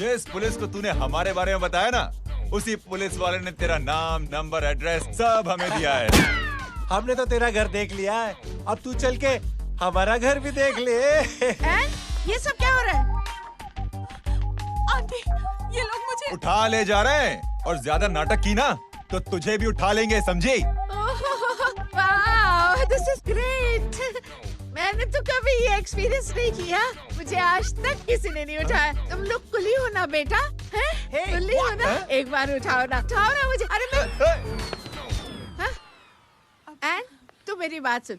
जिस पुलिस को तूने हमारे बारे में बताया ना, उसी पुलिस वाले ने तेरा नाम, नंबर, एड्रेस सब हमें दिया है। हमने तो तेरा घर देख लिया है, अब तू चल के हमारा घर भी देख ले। ये सब क्या हो रहा है? आंटी, ये लोग मुझे उठा ले जा रहे हैं और ज्यादा नाटक की ना तो तुझे भी उठा लेंगे, समझी? वाह, दिस इज ग्रेट। मैंने तो कभी ये एक्सपीरियंस नहीं किया। मुझे आज तक किसी ने नहीं उठाया। तुम लोग कुली हो ना बेटा? हैं? कुली हो ना? एक बार उठाओ ना मुझे। अरे मैं एन, तू मेरी बात सुन।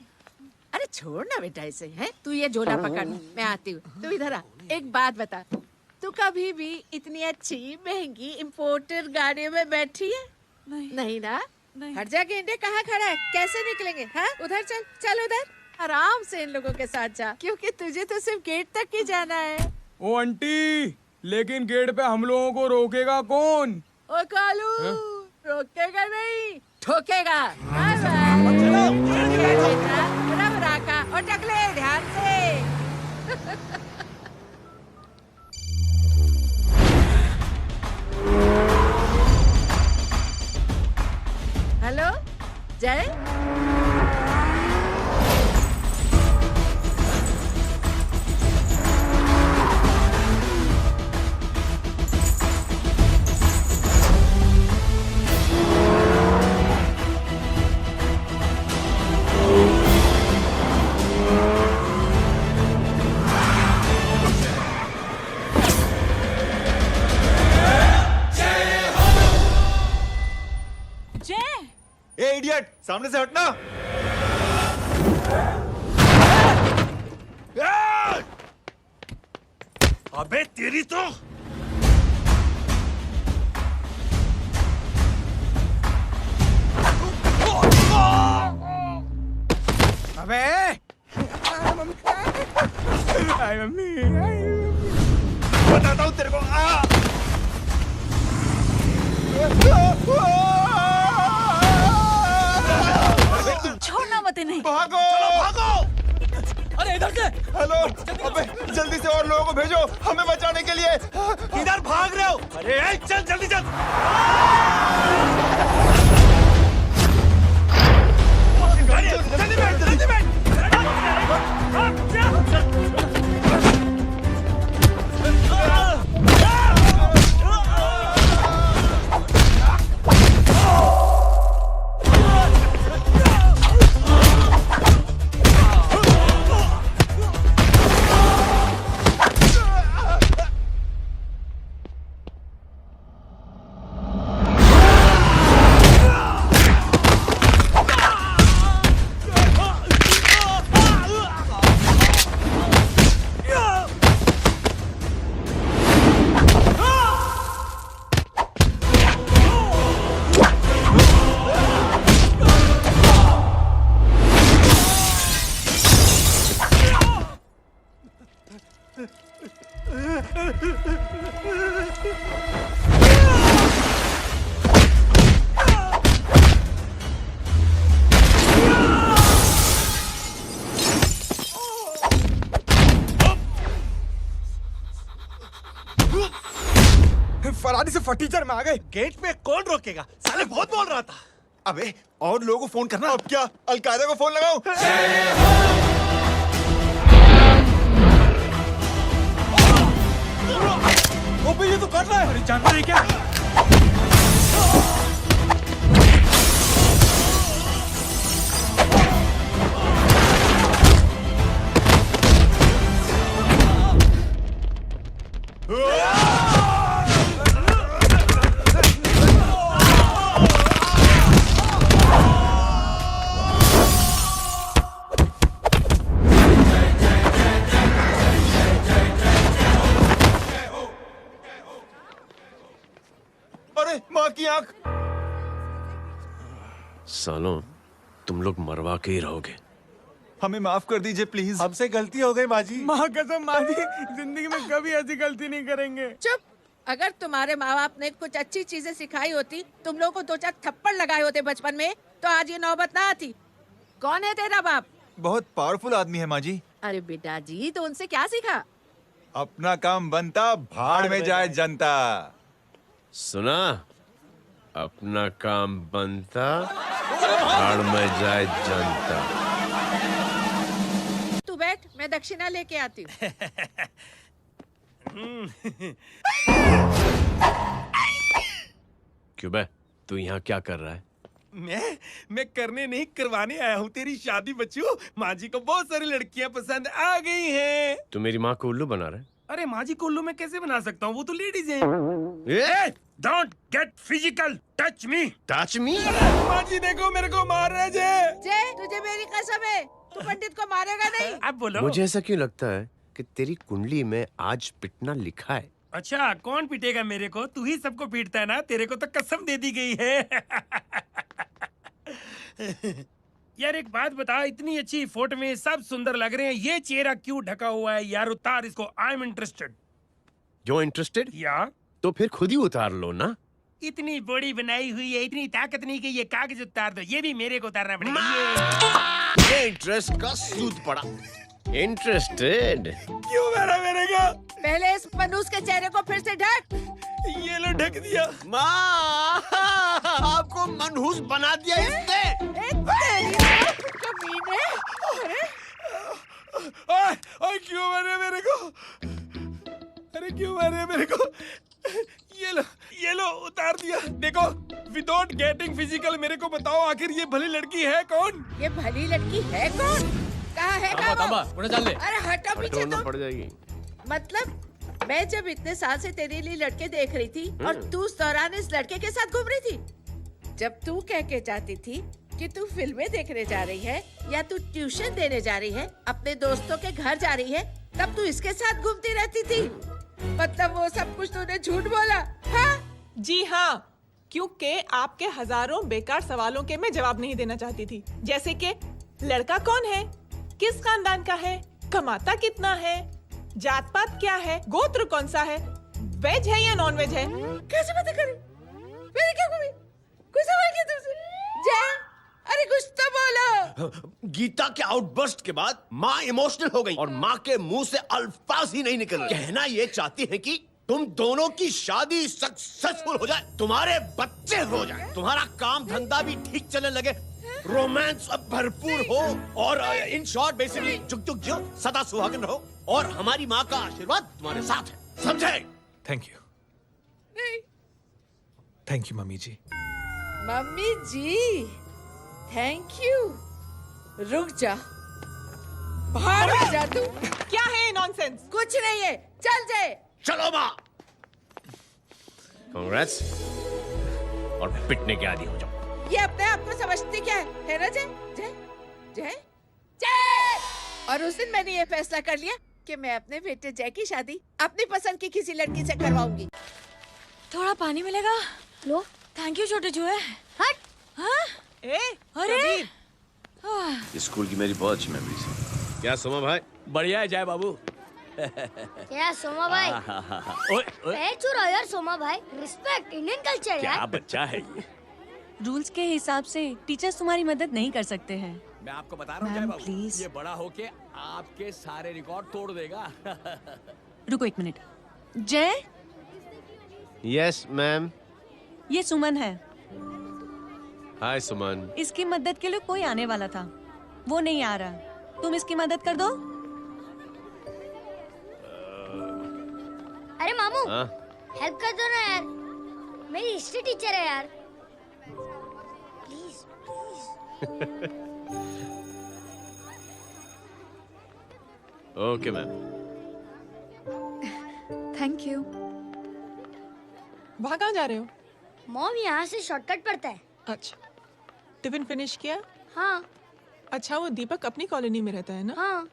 अरे छोड़ ना बेटा इसे, हैं? तू ये झोला पकड़, मैं आती हूँ। तू इधर आ। एक बात बता, तू कभी भी इतनी अच्छी महंगी इम्पोर्टेड गाड़ी में बैठी है? नहीं ना? नहीं। हर जगह इंडिया कहाँ खड़ा है? कैसे निकलेंगे? हाँ, उधर चल, चल उधर। आराम से इन लोगों के साथ जा, क्योंकि तुझे तो सिर्फ गेट तक ही जाना है। ओ आंटी, लेकिन गेट पे हम लोगों को रोकेगा कौन? ओ कालू, रोकेगा नहीं, ठोकेगा। Bye bye. बेटा, बराबर आका, और टकले ध्यान से। हेलो, जय। ए इडियट, सामने से हटना। अबे तेरी तो अबे! आई मम्मी, बताता हूँ तेरे को। छोड़ना मत नहीं। भागो, भागो। अरे इधर से! हेलो, अबे जल्दी से और लोगों को भेजो हमें बचाने के लिए। किधर भाग रहे हो? अरे चल जल्दी चल। जल्दी बैठ, जल्दी बैठ। फरारी से फटीचर में आ गए। गेट पे कौन रोकेगा? साले बहुत बोल रहा था। अबे और लोगों को फोन करना। अब क्या, अलकायदा को फोन लगाऊं? ओबे ये तो कर रहा है। अरे जानता है क्या? अरे माँ की आंख। सालों, तुम लोग मरवा के ही रहोगे। हमें माफ कर दीजिए प्लीज। हमसे गलती हो गई माँ जी। माँ कसम माँ जी, जिंदगी में कभी ऐसी गलती नहीं करेंगे। चुप। अगर तुम्हारे माँ बाप ने कुछ अच्छी चीजें सिखाई होती, तुम लोगों को 2-4 थप्पड़ लगाए होते बचपन में, तो आज ये नौबत ना आती। कौन है तेरा बाप? बहुत पावरफुल आदमी है माँ जी। अरे बेटा जी, तो उनसे क्या सीखा? अपना काम बनता, भाड़ में जाए जनता। सुना? अपना काम बनता, भाड़ में जाए जनता। तू बैठ, मैं दक्षिणा लेके आती हूँ। क्यों बे? तू यहाँ क्या कर रहा है? मैं करने नहीं करवाने आया हूँ तेरी शादी बच्चू। माँ जी को बहुत सारी लड़कियाँ पसंद आ गई हैं। तू मेरी माँ को उल्लू बना रहा है? अरे माँ जी को उल्लू मैं कैसे बना सकता हूँ, वो तो लेडीज हैं। Don't get physical, touch me. Touch me? माँ जी देखो मेरे को मार रहे जय। जय, तुझे मेरी कसम है, तू पंडित को मारेगा नहीं। अब बोलो। मुझे ऐसा क्यों लगता है कि तेरी कुंडली में आज पिटना लिखा है? अच्छा, कौन पीटेगा मेरे को? तू ही सबको पीटता है ना, तेरे को तो कसम दे दी गई है। यार एक बात बता, इतनी अच्छी फोटो में सब सुंदर लग रहे हैं, ये चेहरा क्यों ढका हुआ है? यार उतार इसको, आई एम इंटरेस्टेड। जो इंटरेस्टेड? या तो फिर खुद ही उतार लो ना। इतनी बॉडी बनाई हुई है, इतनी ताकत नहीं कि ये कागज उतार दो, ये भी मेरे को उतारना पड़ेगा। ये इंटरेस्ट का सूद पड़ा। इंटरेस्टेड? क्यों मारा मेरे को? पहले इस मनूस के चेहरे को फिर से ढक। ये लो ढक दिया। माँ, आपको मनहूस बना दिया इसने। कमीने। अरे ओए क्यों मारे मेरे को? अरे क्यों मारे मेरे को? ये लो उतार दिया। देखो, विदाउट गेटिंग फिजिकल मेरे को बताओ आखिर ये भली लड़की है कौन? ये भली लड़की है कौन? कहाँ है वो? अरे हटो पीछे हटो, तो। पड़ जाएगी। मतलब मैं जब इतने साल से तेरे लिए लड़के देख रही थी और तू उस दौरान इस लड़के के साथ घूम रही थी। जब तू कह के जाती थी कि तू फिल्में देखने जा रही है या तू ट्यूशन देने जा रही है, अपने दोस्तों के घर जा रही है, तब तू इसके साथ घूमती रहती थी। मतलब वो सब कुछ तूने झूठ बोला? हाँ? जी हाँ, क्योंकि आपके हजारों बेकार सवालों के मैं जवाब नहीं देना चाहती थी। जैसे कि लड़का कौन है, किस खानदान का है, कमाता कितना है, जात पात क्या है, गोत्र कौन सा है, वेज है या नॉन वेज है। कैसे बातें करी? मेरी क्या कमी? कोई सवाल किया तुमसे? जय, अरे कुछ तो बोलो। गीता के आउटबर्स्ट के बाद माँ इमोशनल हो गई और माँ के मुंह से अल्फाज ही नहीं निकल रहे। कहना ये चाहती है कि तुम दोनों की शादी सक्सेसफुल हो जाए, तुम्हारे बच्चे हो जाए, तुम्हारा काम धंधा भी ठीक चलने लगे, रोमांस अब भरपूर हो और इन शॉर्ट बेसिकली जुग जुग जियो, सदा सुहागन रहो और हमारी माँ का आशीर्वाद तुम्हारे साथ है। समझे? थैंक यू, नहीं। Thank you mummy ji. Mummy ji, thank you. रुक जा, बाहर जा तू। क्या है नॉनसेंस? कुछ नहीं है, चल जाए। चलो माँ। कांग्रेस, और पिटने के आदी हो जाओ। ये अपने आप को समझती क्या है ना जय? जय जय जय। और उस दिन मैंने ये फैसला कर लिया कि मैं अपने बेटे जय की शादी अपनी पसंद की किसी लड़की से करवाऊंगी। थोड़ा पानी मिलेगा? लो। थैंक यू छोटे जुए। हट। हाँ? ए, अरे स्कूल की मेरी बहुत अच्छी मेमोरीज है। क्या सोमा भाई? बढ़िया है जय बाबू। क्या सोमा भाई? पैर छुरा यार सोमा भाई, रिस्पेक्ट इंडियन कल्चर क्या यार। बच्चा है ये। रूल्स के हिसाब से टीचर्स तुम्हारी मदद नहीं कर सकते हैं। मैं आपको बता रहा हूँ जय मैम, बाबू, प्लीज। ये बड़ा होके आपके सारे रिकॉर्ड तोड़ देगा। रुको एक मिनट। जय, यस मैम। ये सुमन है। हाय सुमन। इसकी मदद के लिए कोई आने वाला था, वो नहीं आ रहा। तुम इसकी मदद कर दो। अरे मामू, हाँ? हेल्प कर दो ना यार, मेरी हिस्ट्री टीचर है यार। Please please. Okay ma'am. Thank you. वहाँ कहाँ जा रहे हो? मॉम यहाँ से शॉर्टकट पड़ता है। अच्छा, टिफिन फिनिश किया? हाँ अच्छा, वो दीपक अपनी कॉलोनी में रहता है ना? हाँ।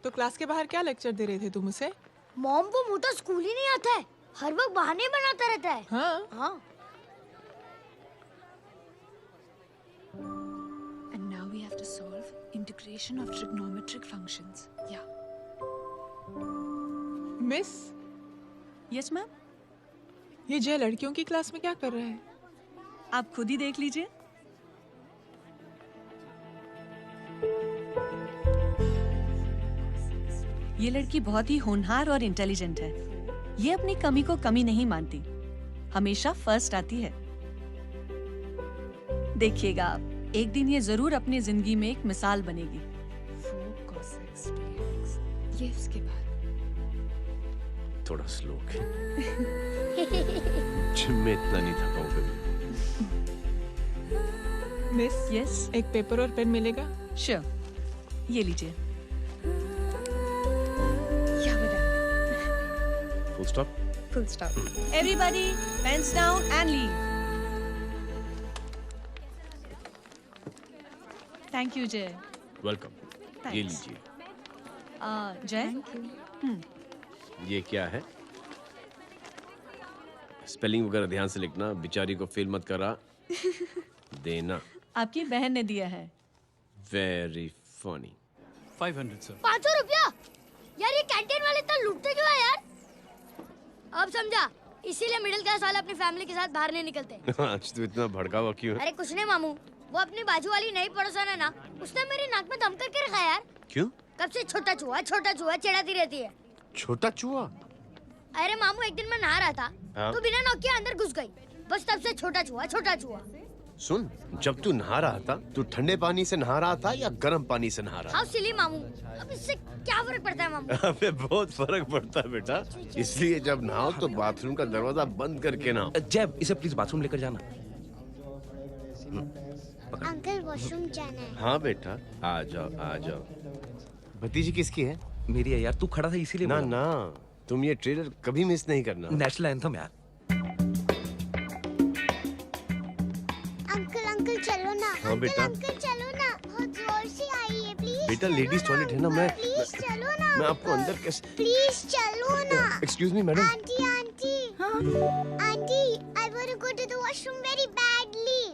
तो क्लास के बाहर क्या लेक्चर दे रहे थे तुम उसे? मॉम को मुँह तो स्कूल ही नहीं आता है, हर वक्त बहाने बनाता रहता है। हाँ। हाँ। And now we have to solve integration of trigonometric functions. Yeah. Miss, Yes, ma'am. ये जय लड़कियों की क्लास में क्या कर रहा है? आप खुद ही देख लीजिए। ये लड़की बहुत ही होनहार और इंटेलिजेंट है। ये अपनी कमी को कमी नहीं मानती, हमेशा फर्स्ट आती है। देखिएगा आप, एक दिन ये जरूर अपनी जिंदगी में एक मिसाल बनेगी। 4 cos x dx। ये उसके बाद। थोड़ा स्लो जिम में इतना नहीं थका हूं कभी। मिस, यस, एक पेपर और पेन मिलेगा? श्योर, ये लीजिए। Full stop. Full stop. Everybody pens down and leave. Thank you Jai. Welcome. ये Thanks. लीजिए। जय, ये क्या है? स्पेलिंग वगैरह ध्यान से लिखना, बेचारी को फेल मत करा देना। आपकी बहन ने दिया है। Very funny. 500 सर। 500 रुपया? यार ये कैंटीन वाले इतना लूटते क्यों है यार? अब समझा, इसीलिए मिडिल क्लास वाले अपनी फैमिली के साथ बाहर नहीं निकलते। आज तो इतना भड़का हुआ क्यों है? अरे कुछ नहीं मामू, वो अपनी बाजू वाली नई पड़ोसन है ना, उसने मेरी नाक में दम करके रखा है यार। क्यों? कब से छोटा चूहा चिढ़ाती रहती है। छोटा चूहा? अरे मामू, एक दिन मैं नहा रहा था हाँ? तो बिना नॉक के अंदर घुस गई। बस तब से छोटा चूहा। सुन, जब तू नहा रहा था, तू ठंडे पानी से नहा रहा था या गर्म पानी से नहा रहा था? हाउ सिली मामू, अब इससे क्या फर्क पड़ता है मामू? अबे बहुत फर्क पड़ता है बेटा, इसलिए जब नहाओ तो बाथरूम का दरवाजा बंद करके नहाओ। जैब, इसे प्लीज बाथरूम लेकर जाना। अंकल वॉशरूम जाना है। हाँ बेटा, आ जाओ। भतीजी किसकी है? मेरी है यार, तू खड़ा था इसीलिए ना बोला। ना, तुम ये ट्रेलर कभी मिस नहीं करना। नेशनल एंथम यार। अंकल चलो ना। हाँ बेटा। अंकल चलो ना, बहुत जोर से आई है, प्लीज। बेटा लेडीज टॉयलेट है ना, प्लीज चलो ना। मैं आपको अंदर कैसे? प्लीज चलो ना। Excuse me madam. Aunty, I want to go to the washroom very badly.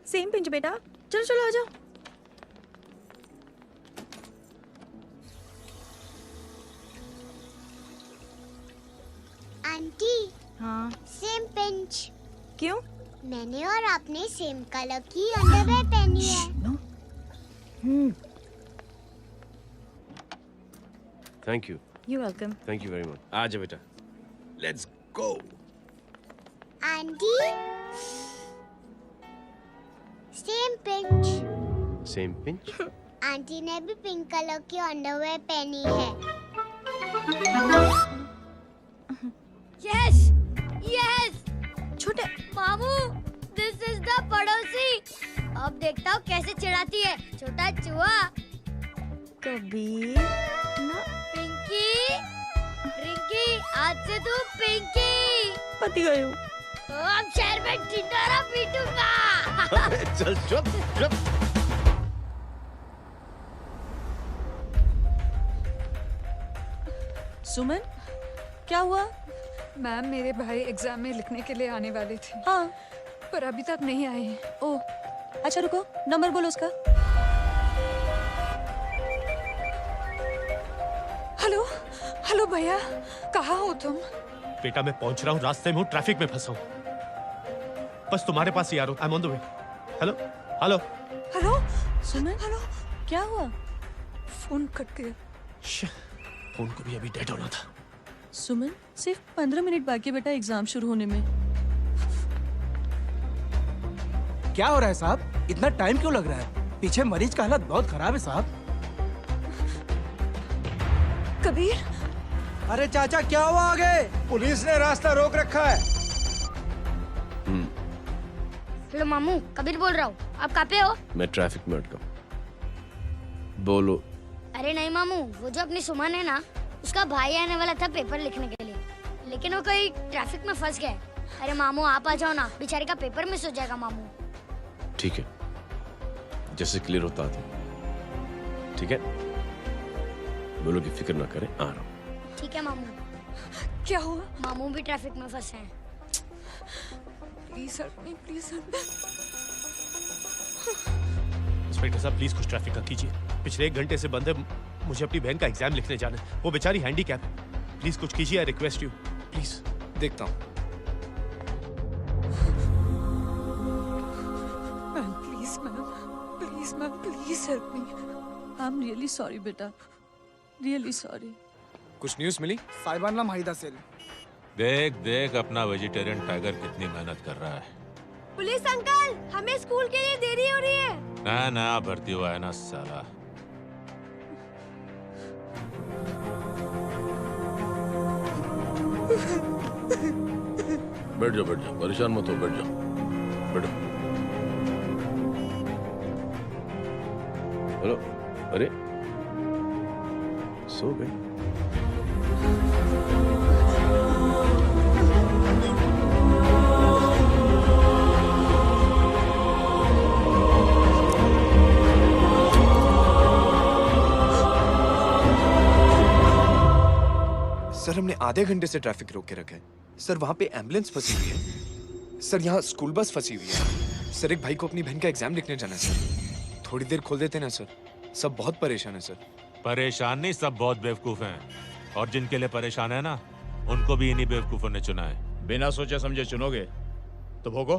Same pinch बेटा, चलो आ जाओ। आंटी, हाँ, सेम पिंच। क्यों? मैंने और आपने सेम कलर की अंडरवेयर पहनी है। Thank you welcome. Very much. आ जाओ बेटा, let's go. Aunty, same pinch. Same pinch? आंटी ने भी पिंक कलर की अंडरवेयर पहनी है। यस छोटे मामू, दिस इज द पड़ोसी। अब देखता हूँ कैसे चिढ़ाती है छोटा चूहा। कबीर ना, रिंकी, आज से तू पिंकी। पति गई हूँ। अब शहर में ढिंढोरा पीटूंगा। चल चुप। सुमन, क्या हुआ? मैम, मेरे भाई एग्जाम में लिखने के लिए आने वाले थे, हाँ, पर अभी तक नहीं आए हैं। ओह, अच्छा रुको, नंबर बोलो उसका। हेलो भैया, कहाँ हो तुम? बेटा मैं पहुंच रहा हूँ, रास्ते में हूँ, ट्रैफिक में फंसा हूँ। बस तुम्हारे पास ही आ रहा हूँ। I am on the way. Hello. Suman, क्या हुआ? फोन कट गया। फोन को भी अभी डेड होना था। सुमन, सिर्फ 15 मिनट बाकी है बेटा एग्जाम शुरू होने में। क्या हो रहा है साहब? इतना टाइम क्यों लग रहा है? पीछे मरीज का हालत बहुत खराब है साहब। कबीर, अरे चाचा क्या हुआ आगे? पुलिस ने रास्ता रोक रखा है। हेलो मामू, कबीर बोल रहा हूँ। आप कहाँ पे हो? मैं ट्रैफिक में अटका। बोलो। अरे नहीं मामू, वो जो अपनी सुमन है ना, उसका भाई आने वाला था पेपर लिखने के लिए, लेकिन वो कहीं ट्रैफिक में फंस गया। अरे मामू आप आ जाओ ना, बेचारे का पेपर मिस हो जाएगा मामू। ठीक है, जैसे क्लियर होता था। ठीक है, बोलो कि फिक्र ना करें, आ रहा हूँ। ठीक है मामू। क्या हुआ? मामू भी ट्रैफिक में फंसे हैं। Please help me, please help me. Inspector साहब प्लीज कुछ ट्रैफिक का कीजिए। पिछले 1 घंटे से बंद है, मुझे अपनी बहन का एग्जाम लिखने जाना है। वो बेचारी हैंडीकैप है। प्लीज कुछ कीजिए, आई रिक्वेस्ट यू प्लीज। देखता हूँ। Ma'am, please help me. I am really sorry बेटा, रियली सॉरी। कुछ न्यूज़ मिली? साहिबानला माहिदा सेल। देख देख अपना वेजिटेरियन टाइगर कितनी मेहनत कर रहा है। पुलिस अंकल, हमें स्कूल के लिए देरी हो रही है। नया नया भर्ती हुआ है ना साला। बैठ जाओ, परेशान मत हो, बैठ जाओ, बैठो। हेलो, अरे सो गए? सर हमने आधे घंटे से ट्रैफिक रोक के रखा है। सर वहाँ पे एम्बुलेंस फंसी हुई है। सर यहाँ स्कूल बस फंसी हुई है। सर एक भाई को अपनी बहन का एग्जाम लिखने जाना है सर। थोड़ी देर खोल देते ना सर। सब बहुत परेशान है सर। परेशान नहीं, सब बहुत बेवकूफ हैं। और जिनके लिए परेशान है ना, उनको भी इन्हीं बेवकूफों ने चुना है। बिना सोचे समझे चुनोगे तो भोगो।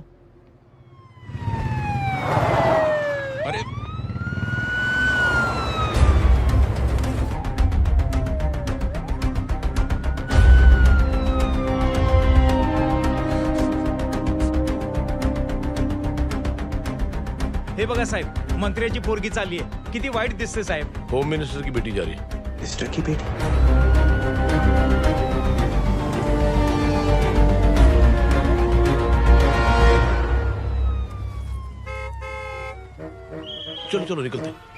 अरे हे बघा साहेब, मंत्र्याची पोरगी चालली आहे. किती वाईट दिसते साहेब. होम मिनिस्टर की बेटी जा रही है। मिनिस्टर की बेटी? चलो चलो निकलते हैं।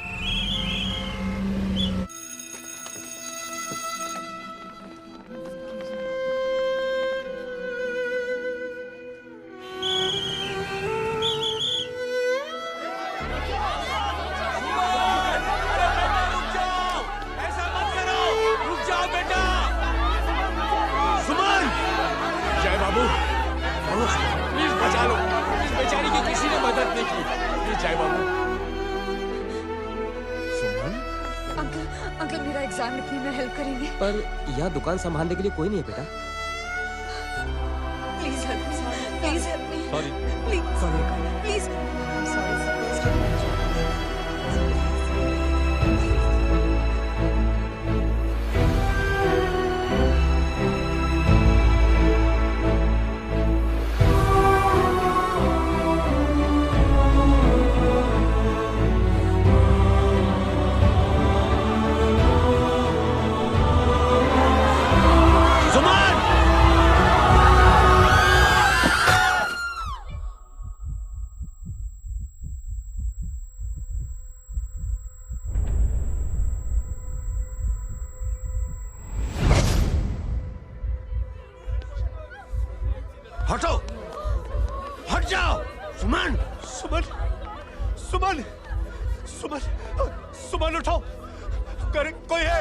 अंकल मेरा एग्जाम लिखने में हेल्प करेंगे? पर यहाँ दुकान संभालने के लिए कोई नहीं है बेटा। Please help me, please help me, sorry, please हटो, हट जाओ। सुमन, सुमन, सुमन, सुमन, सुमन उठो। करे कोई है,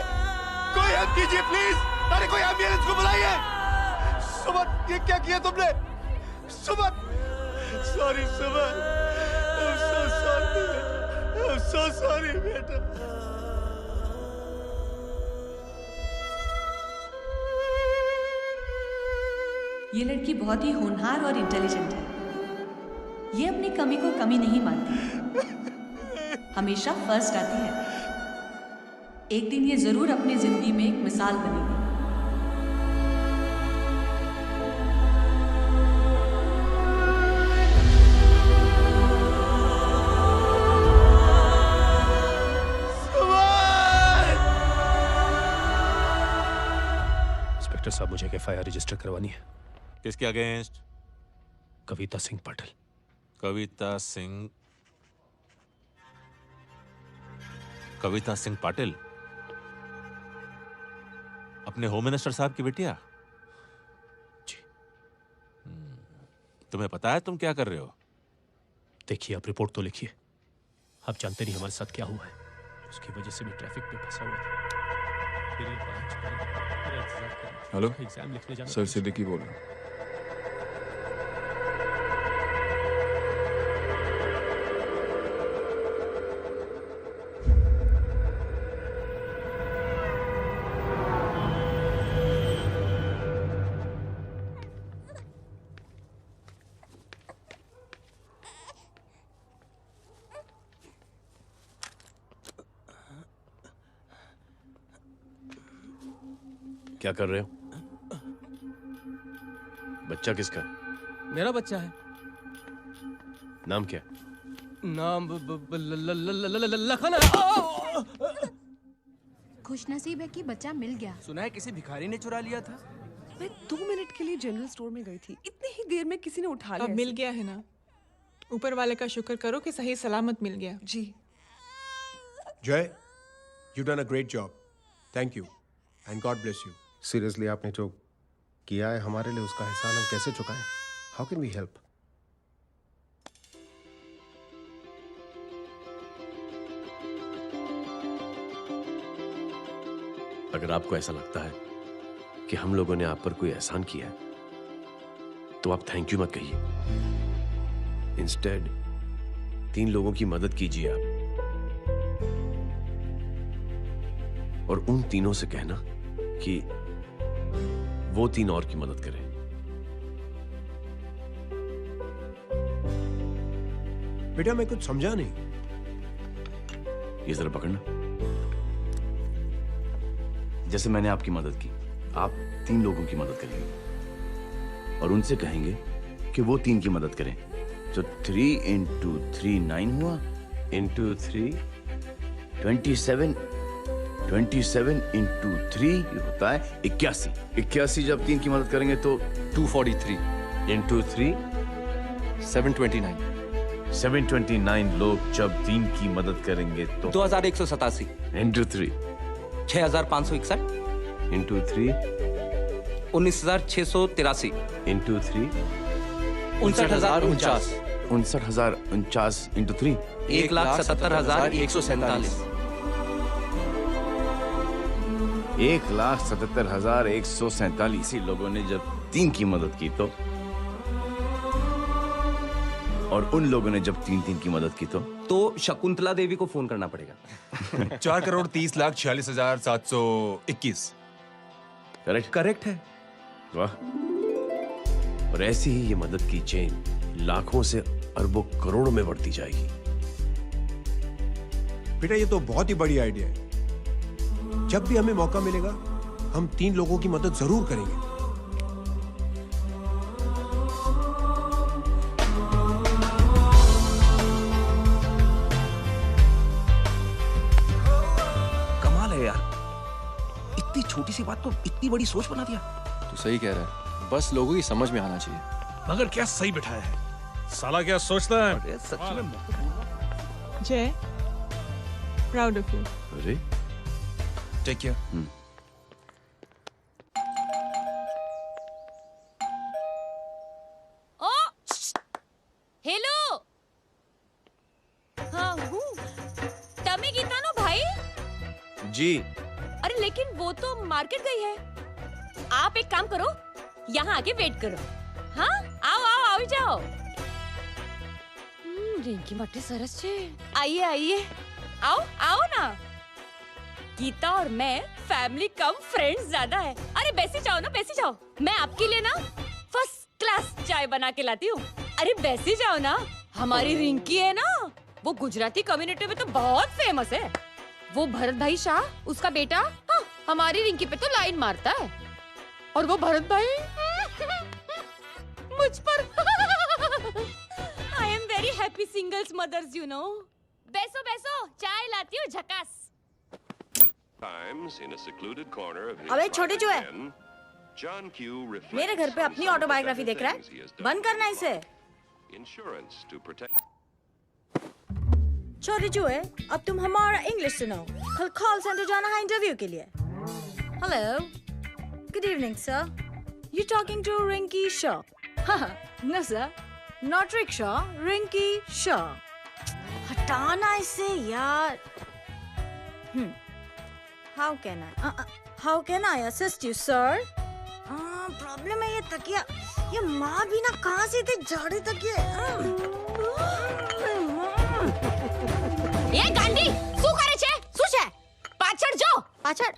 कोई हेल्प कीजिए प्लीज। अरे कोई एम्बुलेंस को बुलाइए। सुमन, ये क्या किया तुमने? Suman, sorry Suman, I'm so sorry, I'm so sorry बेटा। ये लड़की बहुत ही होनहार और इंटेलिजेंट है। ये अपनी कमी को कमी नहीं मानती, हमेशा फर्स्ट आती है। एक दिन ये जरूर अपनी जिंदगी में एक मिसाल बनेगी। इंस्पेक्टर साहब, मुझे एक एफआईआर रजिस्टर करवानी है। किसके अगेंस्ट? कविता सिंह पाटिल। कविता सिंह, कविता सिंह पाटिल अपने होम मिनिस्टर साहब की बेटिया? जी। तुम्हें पता है तुम क्या कर रहे हो? देखिए, आप रिपोर्ट तो लिखिए। आप जानते नहीं हमारे साथ क्या हुआ है। उसकी वजह से मैं ट्रैफिक में फंसा हुआ था। फिर ये 5 मिनट मेरा इंतजार करना। हेलो, एग्जाम लिखने जाना। सर सिद्दीकी बोल रहा हूँ। क्या कर रहे हो? बच्चा किसका? मेरा बच्चा है। नाम क्या? नाम लखन है। खुशनसीब है कि बच्चा मिल गया। सुना है किसी भिखारी ने चुरा लिया था। मैं 2 मिनट के लिए जनरल स्टोर में गई थी, इतनी ही देर में किसी ने उठा लिया। अब मिल गया है ना, ऊपर वाले का शुक्र करो कि सही सलामत मिल गया। जी। जय, you done a great job. Thank you and God bless you. Seriously आपने जो किया है हमारे लिए, उसका एहसान हम कैसे चुकाएं? How can we help? अगर आपको ऐसा लगता है कि हम लोगों ने आप पर कोई एहसान किया है, तो आप थैंक यू मत कहिए। इंस्टेड 3 लोगों की मदद कीजिए आप, और उन तीनों से कहना कि वो 3 और की मदद करें। बेटा मैं कुछ समझा नहीं। ये जरा पकड़ना। जैसे मैंने आपकी मदद की, आप 3 लोगों की मदद करेंगे और उनसे कहेंगे कि वो 3 की मदद करें। तो 3 into 3 9 हुआ, into 3 27, 27 into 3 होता है 81। 81 जब 3 की मदद करेंगे तो 243 into 3 729 729 लोग जब 3 की मदद करेंगे तो 2187 into 3 6561 into 3 19683 into 3 59049 59049 into 3 1,77,147 1,77,147 लोगों ने जब 3 की मदद की तो, और उन लोगों ने जब 3 की मदद की तो शकुंतला देवी को फोन करना पड़ेगा। 4,30,46,721। करेक्ट है। वाह। और ऐसी ही ये मदद की चेन लाखों से अरबों करोड़ों में बढ़ती जाएगी। बेटा ये तो बहुत ही बड़ी आइडिया है। जब भी हमें मौका मिलेगा हम 3 लोगों की मदद जरूर करेंगे। कमाल है यार, इतनी छोटी सी बात को इतनी बड़ी सोच बना दिया। तू सही कह रहा है, बस लोगों की समझ में आना चाहिए। मगर क्या सही बिठाया है, साला क्या सोचता है। सच में जय, प्राउड ऑफ यू। अरे टेक केयर। ओ हेलो, हाँ हूँ तमे गीता नो भाई जी। अरे लेकिन वो तो मार्केट गई है। आप एक काम करो, यहाँ आके वेट करो। हाँ आओ आओ आओ जाओ। रिंकी मट्टी सरस छे। आइए आइए, आओ आओ ना। गीता और मैं फैमिली कम फ्रेंड्स ज्यादा है। अरे बैसी जाओ ना, बैसी जाओ। मैं आपके लिए ना फर्स्ट क्लास चाय बना के लाती हूँ। अरे बैसी जाओ ना। हमारी रिंकी है ना, वो गुजराती कम्युनिटी में तो बहुत फेमस है। वो भरत भाई शाह, उसका बेटा, हाँ, हमारी रिंकी पे तो लाइन मारता है। और वो भरत भाई मुझ पर I am very happy singles mothers you know. बैसो बैसो, चाय लाती हूँ झकास। अबे छोटे चूहे, मेरे घर पे अपनी ऑटोबायोग्राफी देख रहा है? बंद करना इसे। छोटे चूहे, अब तुम हमारा इंग्लिश सुनो। कल कॉल सेंटर जाना है इंटरव्यू के लिए। Hello, good evening sir. You talking to Rinki Shaw? No sir, not rickshaw, Rinki Shaw. हटाना इसे यार। How can I assist you, sir? Problem है ये तकिया, ये माँ भी ना कहाँ से इतने झाड़े तकिए। ये गांडी, શું કરે છે? શું છે? પાછળ જો, પાછળ।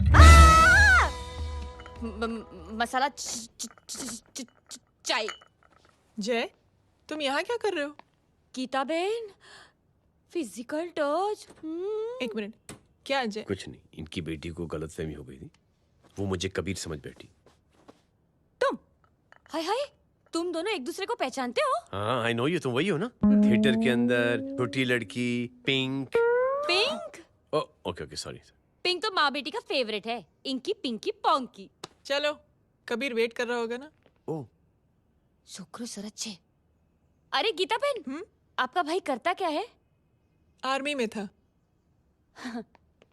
मसाला चाय। जय, तुम यहाँ क्या कर रहे हो? गीता बहन, फिजिकल टच। एक मिनट, क्या जय? कुछ नहीं, इनकी बेटी को गलतफहमी हो गई थी वो मुझे कबीर समझ बैठी। हाय हाय, तुम दोनों एक दूसरे को पहचानते हो? हाँ, आई नो यू, तुम वही हो ना? थिएटर के अंदर छोटी लड़की pink. Pink? Okay okay, sorry. Pink तो माँ बेटी का फेवरेट है, इंकी पिंकी पोंकी। चलो, कबीर वेट कर रहा होगा ना? ओह, शुक्र सरच्चे। अरे गीता बहन, आपका भाई करता क्या है? आर्मी में था।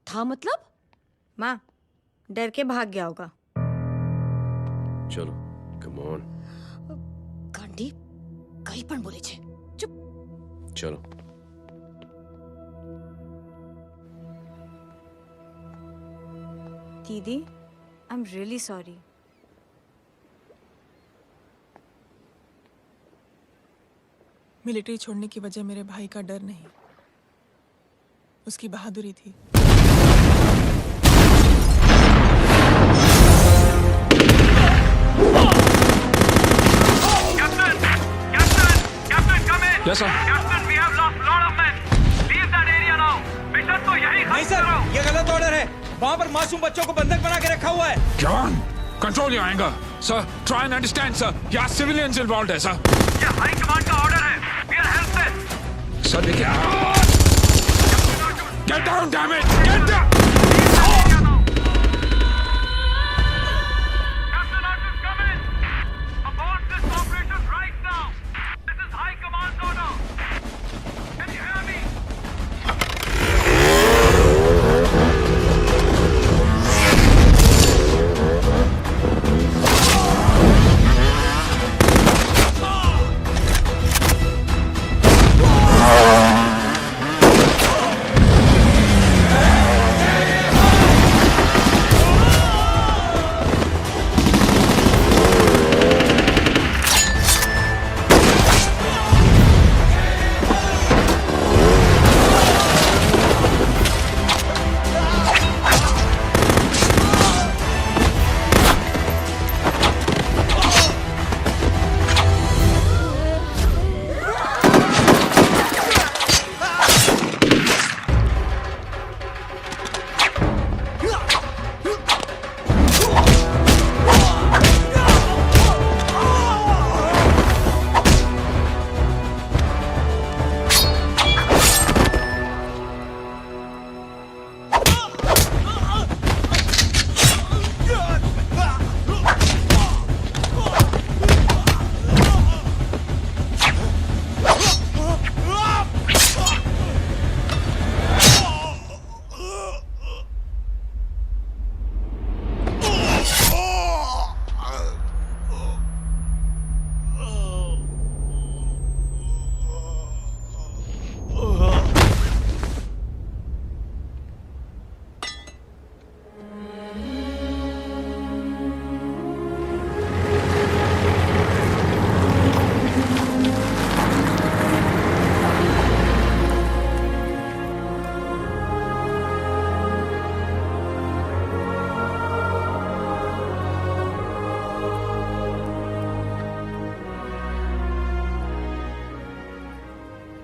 था मतलब? माँ, डर के भाग गया होगा। चलो, कम ऑन। गांडी, कहीं पण बोले छे। चुप। चलो। दीदी, I am really sorry. Military छोड़ने की वजह मेरे भाई का डर नहीं, उसकी बहादुरी थी। Yes, sir. Captain, we have lost lot of men. Leave that area now. Mission तो यही नहीं सर, ये गलत ऑर्डर है। वहाँ पर मासूम बच्चों को बंधक बना के रखा हुआ है। जवान, control your anger. Sir, try and understand, sir. यहाँ civilians involved है, sir. ये हाई कमांड का ऑर्डर है। We are helpless. Sir, देखिए। Get down, damn it! Get down!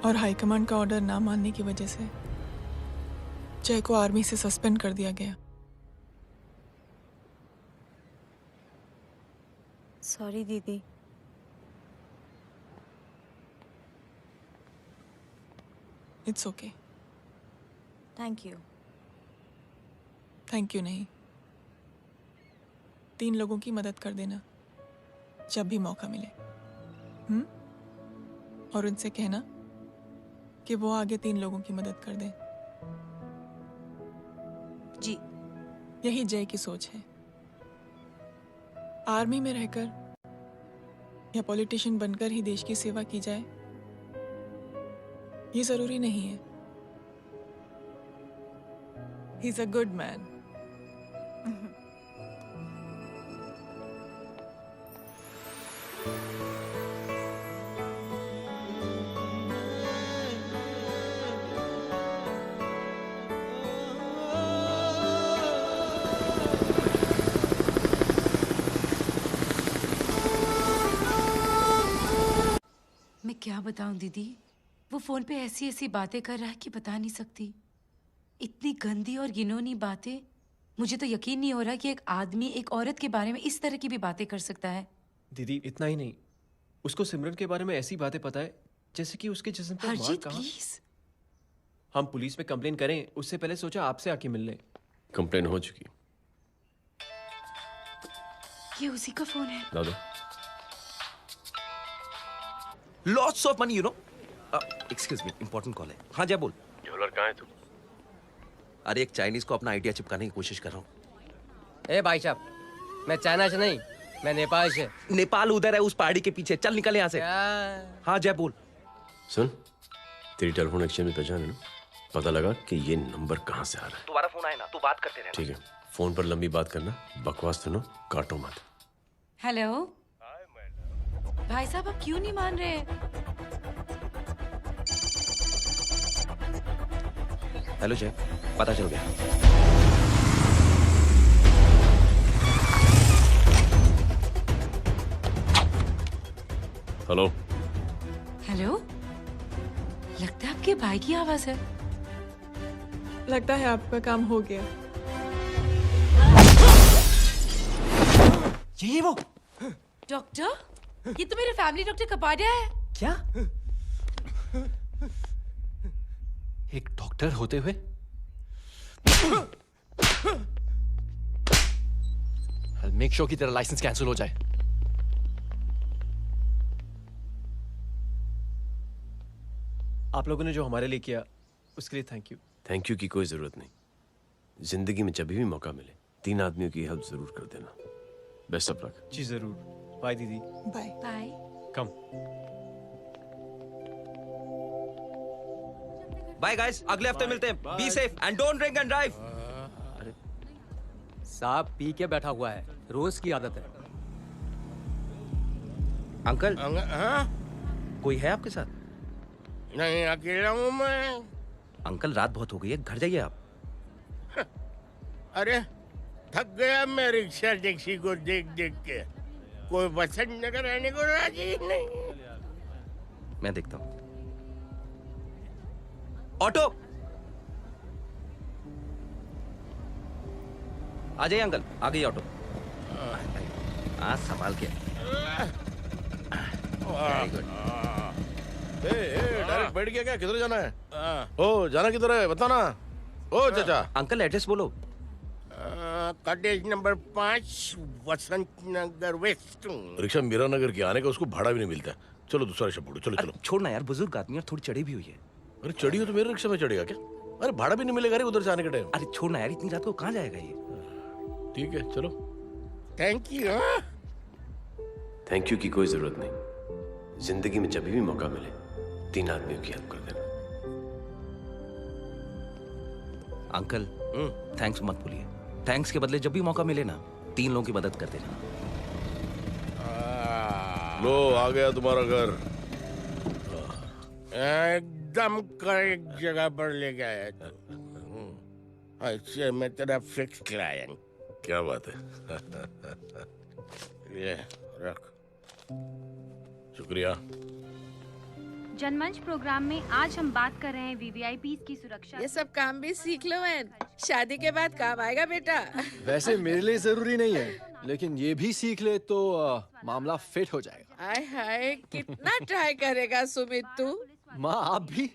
और हाईकमांड का ऑर्डर ना मानने की वजह से जय को आर्मी से सस्पेंड कर दिया गया। सॉरी दीदी। It's okay. Thank you. Thank you नहीं, 3 लोगों की मदद कर देना जब भी मौका मिले। और उनसे कहना कि वो आगे 3 लोगों की मदद कर दें। जी। यही जय की सोच है। आर्मी में रहकर या पॉलिटिशियन बनकर ही देश की सेवा की जाए, ये जरूरी नहीं है। He is a good man. मैं क्या बताऊं दीदी, वो फोन पे ऐसी ऐसी बातें कर रहा है कि बता नहीं सकती। इतनी गंदी और घिनौनी बातें मुझे तो यकीन नहीं हो रहा कि एक आदमी एक औरत के बारे में इस तरह की भी बातें कर सकता है। दीदी इतना ही नहीं, उसको सिमरन के बारे में ऐसी बातें पता है जैसे कि उसके जिस्म पर मार हरजीत कहाँ। प्लीज। हम पुलिस में कंप्लेन करें उससे पहले सोचा आपसे आके मिल लें। कंप्लेन हो चुकी। ये उसी का फोन है। दादा lots of money, you know. Excuse me, important call है। हाँ जय बोल। ज्वेलर कहाँ है तू? अरे एक चाइनीज को अपना आइडिया चिपकाने की कोशिश कर रहा हूँ। ए भाई साहब, मैं चाइना से नहीं, मैं नेपाल से। नेपाल उधर है, उस पहाड़ी के पीछे। चल निकल यहाँ से। हाँ जय बोल। सुन, तेरी टेलीफोन एक्सचेंज में पहचान है ना? पता लगा कि ये नंबर कहाँ से आ रहा है। दोबारा फोन आए ना तो बात करते रहना। ठीक है, फोन पर लंबी बात करना, बकवास सुनो, काटो मत। हेलो भाई साहब, आप क्यों नहीं मान रहे? हेलो जय, पता चल गया। हेलो हेलो, लगता है आपके भाई की आवाज है। लगता है आपका काम हो गया। ये वो डॉक्टर, ये तो मेरे फैमिली डॉक्टर कपाडिया है। क्या? एक डॉक्टर होते हुए? मेक श्योर कि तेरा लाइसेंस कैंसिल हो जाए। आप लोगों ने जो हमारे लिए किया उसके लिए थैंक यू। थैंक यू की कोई जरूरत नहीं। जिंदगी में जब भी मौका मिले 3 आदमियों की हेल्प जरूर कर देना। Best of luck. जी जरूर। बाय दीदी। Bye bye. कम। बाय गाइस, अगले हफ्ते मिलते हैं। Be safe and don't drink and drive. साहब पी के बैठा हुआ है, रोज की आदत है। अंकल हाँ? कोई है आपके साथ? नहीं, अकेला हूँ मैं। अंकल रात बहुत हो गई है, घर जाइए आप। अरे थक गया मैं रिक्शा टैक्सी को देख देख के। कोई पसंद नगर रहने को राजी नहीं। मैं देखता हूँ। ऑटो आ जाइए अंकल, आ गई ऑटो। आज संभाल के। Very good. डायरेक्ट बैठ गया क्या? किधर जाना है? ओ जाना किधर है बता ना। ओ चाचा। अंकल एड्रेस बोलो। कॉटेज नंबर 5 वसंत नगर वेस्ट। रिक्शा मीरा नगर की आने का उसको भाड़ा भी नहीं मिलता। चलो दूसरा रिक्शा पकड़ो। चलो चलो। छोड़ना यार, बुजुर्ग आदमी और थोड़ी चढ़ी भी हुई है। अरे चढ़ी हो तो मेरे रिक्शा में चढ़ेगा क्या? अरे भाड़ा भी नहीं मिलेगा रे उधर से आने के टाइम। अरे छोड़ना यार, इतनी रात को कहाँ जाएगा ये? ठीक है चलो। Thank you. थैंक यू की कोई जरूरत नहीं। जिंदगी में जब भी मौका मिले 3 आदमियों की हेल्प कर देना। अंकल थैंक्स मत भूलिए। थैंक्स के बदले जब भी मौका मिले ना 3 लोगों की मदद कर देना। लो आ गया तुम्हारा घर। एकदम करेक्ट जगह पर ले गया तू। अच्छा मैं तेरा फिक्स क्लाइंट। क्या बात है। ये रख। शुक्रिया। जनमंच प्रोग्राम में आज हम बात कर रहे हैं वीवीआईपीज़ की सुरक्षा। ये सब काम भी सीख लो बहन, शादी के बाद काम आएगा बेटा। वैसे मेरे लिए जरूरी नहीं है, लेकिन ये भी सीख ले तो मामला फिट हो जाएगा। हाय हाय, कितना ट्राई करेगा सुमित तू? माँ आप भी।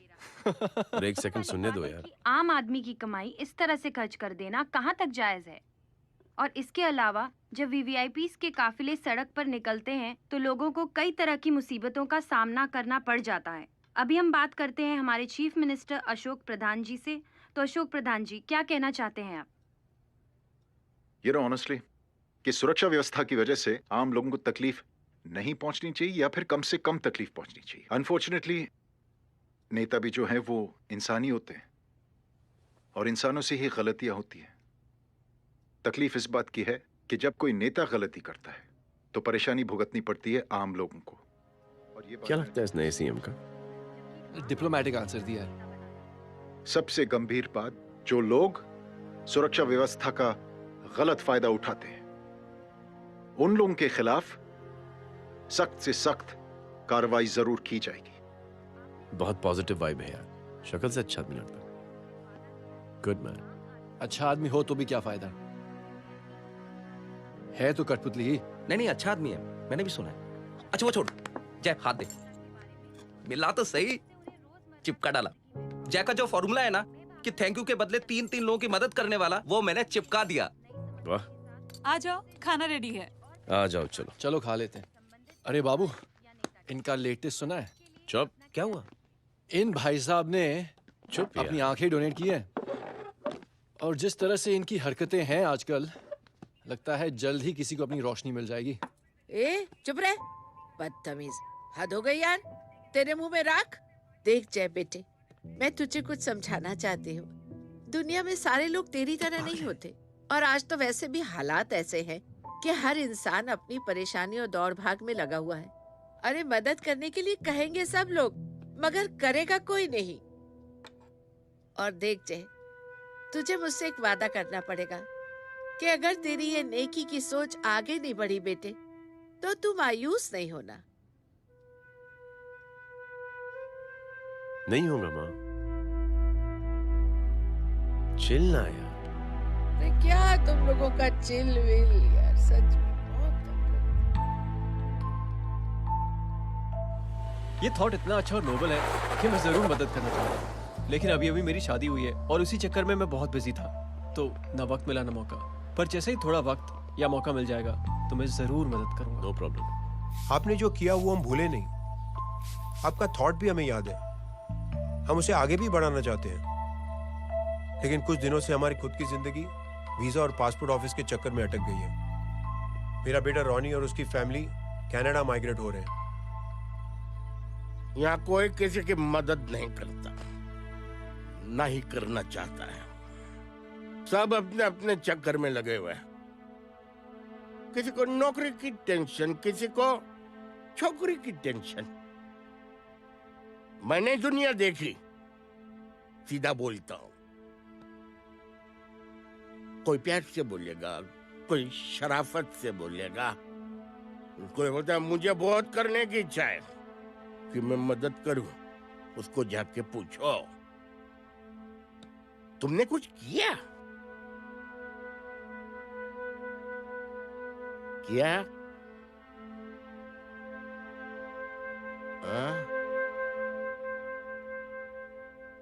अरे एक सेकंड सुनने दो यार। आम आदमी की कमाई इस तरह से खर्च कर देना कहाँ तक जायज है? और इसके अलावा जब वीवीआईपीज़ के काफिले सड़क पर निकलते हैं तो लोगों को कई तरह की मुसीबतों का सामना करना पड़ जाता है। अभी हम बात करते हैं हमारे चीफ मिनिस्टर अशोक प्रधान जी से। तो अशोक प्रधान जी, क्या कहना चाहते हैं आप? ये ऑनेस्टली कि सुरक्षा व्यवस्था की वजह से आम लोगों को तकलीफ नहीं पहुंचनी चाहिए या फिर कम से कम तकलीफ पहुंचनी चाहिए। अनफॉर्चुनेटली नेता भी जो है वो इंसानी होते हैं और इंसानों से ही गलतियां होती हैं। तकलीफ इस बात की है कि जब कोई नेता गलती करता है तो परेशानी भुगतनी पड़ती है आम लोगों को। और ये क्या लगता है इस नए सीएम का? डिप्लोमेटिक आंसर दिया है। सबसे गंभीर बात, जो लोग सुरक्षा व्यवस्था का गलत फायदा उठाते हैं उन लोगों के खिलाफ सख्त से सख्त कार्रवाई जरूर की जाएगी। बहुत पॉजिटिव वाइब है यार, शक्ल से अच्छा आदमी लगता है। Good man. अच्छा आदमी हो तो भी क्या फायदा, है तो कठपुतली ही। नहीं, अच्छा आदमी है, मैंने भी सुना है। अच्छा वो छोड़, जय हाथ दे। मिला तो सही, चिपका डाला। जय का जो फॉर्मूला है ना कि थैंक यू के बदले 3 लोगों की मदद करने वाला, वो मैंने चिपका दिया। वाह, आ जाओ, खाना रेडी है। आ जाओ, चलो चलो खा लेते हैं। अरे बाबू, इनका लेटेस्ट सुना है? चुप। क्या हुआ? इन भाई साहब ने चुप अपनी आंखें डोनेट की है, और जिस तरह से इनकी हरकतें हैं आजकल, लगता है जल्द ही किसी को अपनी रोशनी मिल जाएगी। ए चुप रहे, बदतमीज, हद हो गई यार। तेरे मुंह में राख। देख जय बेटे, मैं तुझे कुछ समझाना चाहती हूँ। दुनिया में सारे लोग तेरी तरह नहीं होते, और आज तो वैसे भी हालात ऐसे हैं कि हर इंसान अपनी परेशानी और दौड़ भाग में लगा हुआ है। अरे मदद करने के लिए कहेंगे सब लोग, मगर करेगा कोई नहीं। और देख जय, तुझे मुझसे एक वादा करना पड़ेगा कि अगर तेरी ये नेकी की सोच आगे नहीं बढ़ी बेटे, तो तू मायूस नहीं होना। नहीं होगा माँ, चिल ना यार। अरे क्या तुम लोगों का चिल विल यार, सच में बहुत। ये थॉट इतना अच्छा और नोबल है कि मैं जरूर मदद करना चाहूंगा, लेकिन अभी अभी मेरी शादी हुई है और उसी चक्कर में मैं बहुत बिजी था, तो ना वक्त मिला ना मौका। पर जैसे ही थोड़ा वक्त या मौका मिल जाएगा तो मैं जरूर मदद करूंगा। No problem. आपने जो किया वो हम भूले नहीं, आपका थॉट भी हमें याद है, हम उसे आगे भी बढ़ाना चाहते हैं। लेकिन कुछ दिनों से हमारी खुद की जिंदगी वीजा और पासपोर्ट ऑफिस के चक्कर में अटक गई है। मेरा बेटा रॉनी और उसकी फैमिली कनाडा माइग्रेट हो रहे हैं। यहाँ कोई किसी की मदद नहीं करता, ना ही करना चाहता है। सब अपने अपने चक्कर में लगे हुए हैं। किसी को नौकरी की टेंशन, किसी को छोकरी की टेंशन। मैंने दुनिया देखी, सीधा बोलता हूं। कोई प्यार से बोलेगा, कोई शराफत से बोलेगा, कोई बोलता है मुझे बहुत करने की इच्छा है कि मैं मदद करूं। उसको जाके पूछो, तुमने कुछ किया? किया?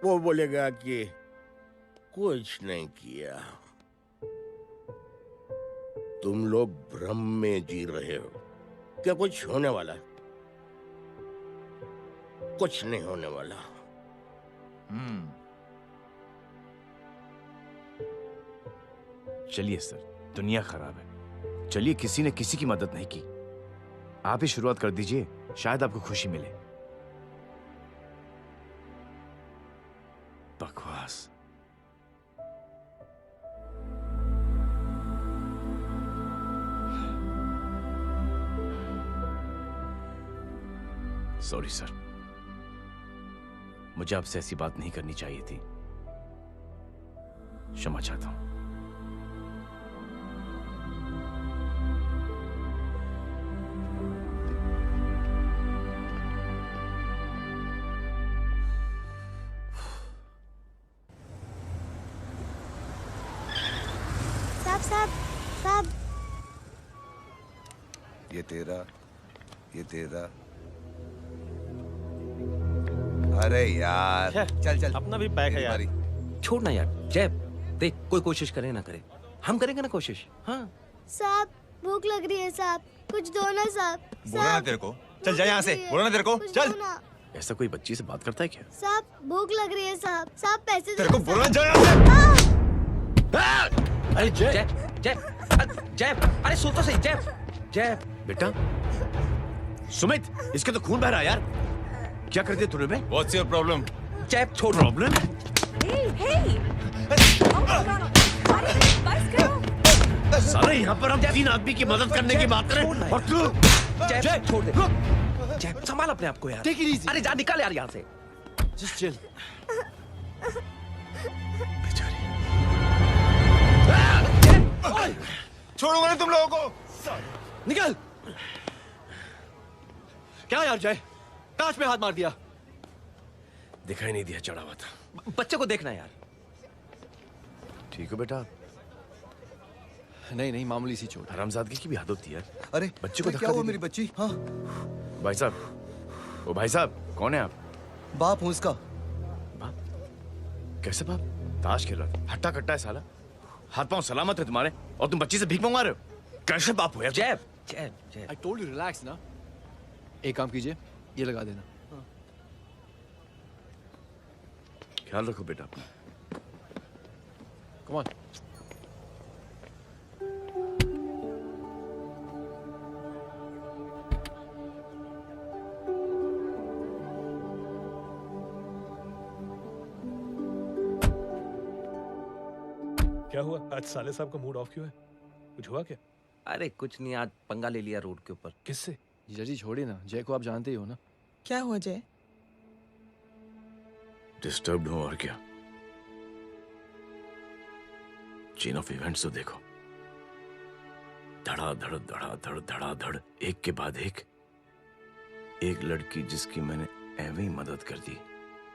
वो बोलेगा कि कुछ नहीं किया। तुम लोग भ्रम में जी रहे हो क्या कुछ होने वाला है? कुछ नहीं होने वाला। चलिए सर, दुनिया खराब है, चलिए किसी ने किसी की मदद नहीं की, आप ही शुरुआत कर दीजिए, शायद आपको खुशी मिले। बकवास। सॉरी सर, मुझे आपसे ऐसी बात नहीं करनी चाहिए थी, क्षमा चाहता हूं। साहब, ये तेरा। अरे यार, चल अपना भी पैक है यार। छोड़ ना यार। जय देख, कोई कोशिश करे ना करे, हम करेंगे ना कोशिश। हाँ साहब, भूख लग रही है साहब, कुछ दो ना साहब। बोला ना तेरे को, चल जा यहाँ से। बोला ना तेरे को, चल। ऐसा कोई बच्ची से बात करता है क्या? साहब भूख लग रही है साहब, साहब पैसे तेरे को बोला जा यहाँ से। अरे जय जय जय, अरे सुन तो सही। जय बेटा, सुमित, इसके तो खून बह रहा है यार, क्या कर दिया तूने बे? What's your problem? जय छोड़। प्रॉब्लम? सारे यहाँ पर हम 3 आदमी की मदद करने की बात करें, और तू जय छोड़ दे। जय संभाल अपने आप को यार। Take it easy. अरे जा, निकल यार यहाँ से। Just chill. छोड़ूंगा नहीं तुम लोगों को। निकल। क्या यार जय, कांच में हाथ मार दिया। दिखाई नहीं दिया, चढ़ा हुआ था। बच्चे को देखना यार। ठीक हो बेटा? नहीं नहीं, मामूली सी चोट। हरामजादगी की भी हद होती है यार। अरे बच्चे को क्या धक्का हुआ दे मेरी दिया। बच्ची? हाँ भाई साहब, ओ भाई साहब, कौन है आप? बाप हूँ इसका। कैसे बाप? ताश खेल रहा था, हट्टा कट्टा है साला। हाथ पांव सलामत है तुम्हारे और तुम बच्ची से भीख मंगवा रहे हो? कैसे बाप हो यार? जैब जैब जैब। I told you relax ना। एक काम कीजिए, ये लगा देना। ख्याल रखो बेटा अपना। Come on। क्या हुआ आज साले साहब का मूड ऑफ क्यों है? कुछ हुआ क्या? अरे कुछ नहीं, आज पंगा ले लिया रोड के ऊपर। किससे? जीजा जी छोड़िए ना, जय को आप जानते ही हो ना। क्या हुआ जय? डिस्टर्ब्ड हूं और क्या। चेन ऑफ इवेंट्स तो देखो, धड़ाधड़ धड़ाधड़ धड़ाधड़, एक के बाद एक लड़की जिसकी मैंने एवं ही मदद कर दी,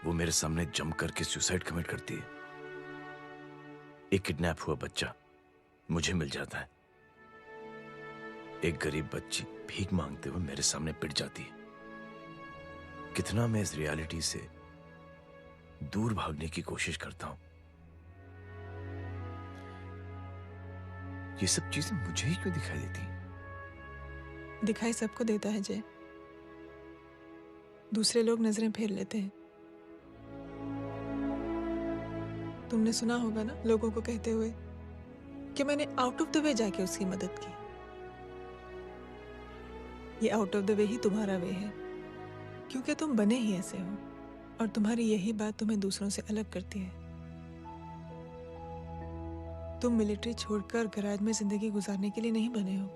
वो मेरे सामने जंप करके सुसाइड कमिट करती है। एक किडनैप हुआ बच्चा मुझे मिल जाता है। एक गरीब बच्ची भीख मांगते हुए मेरे सामने पिट जाती है। कितना मैं इस रियलिटी से दूर भागने की कोशिश करता हूं। ये सब चीजें मुझे ही क्यों दिखाई देती? दिखाई सबको देता है जय, दूसरे लोग नजरें फेर लेते हैं। तुमने सुना होगा ना लोगों को कहते हुए कि मैंने आउट ऑफ द वे जाके उसकी मदद की। ये आउट ऑफ द वे ही तुम्हारा वे है, क्योंकि तुम बने ही ऐसे हो और तुम्हारी यही बात तुम्हें दूसरों से अलग करती है। तुम मिलिट्री छोड़कर गैराज में जिंदगी गुजारने के लिए नहीं बने हो।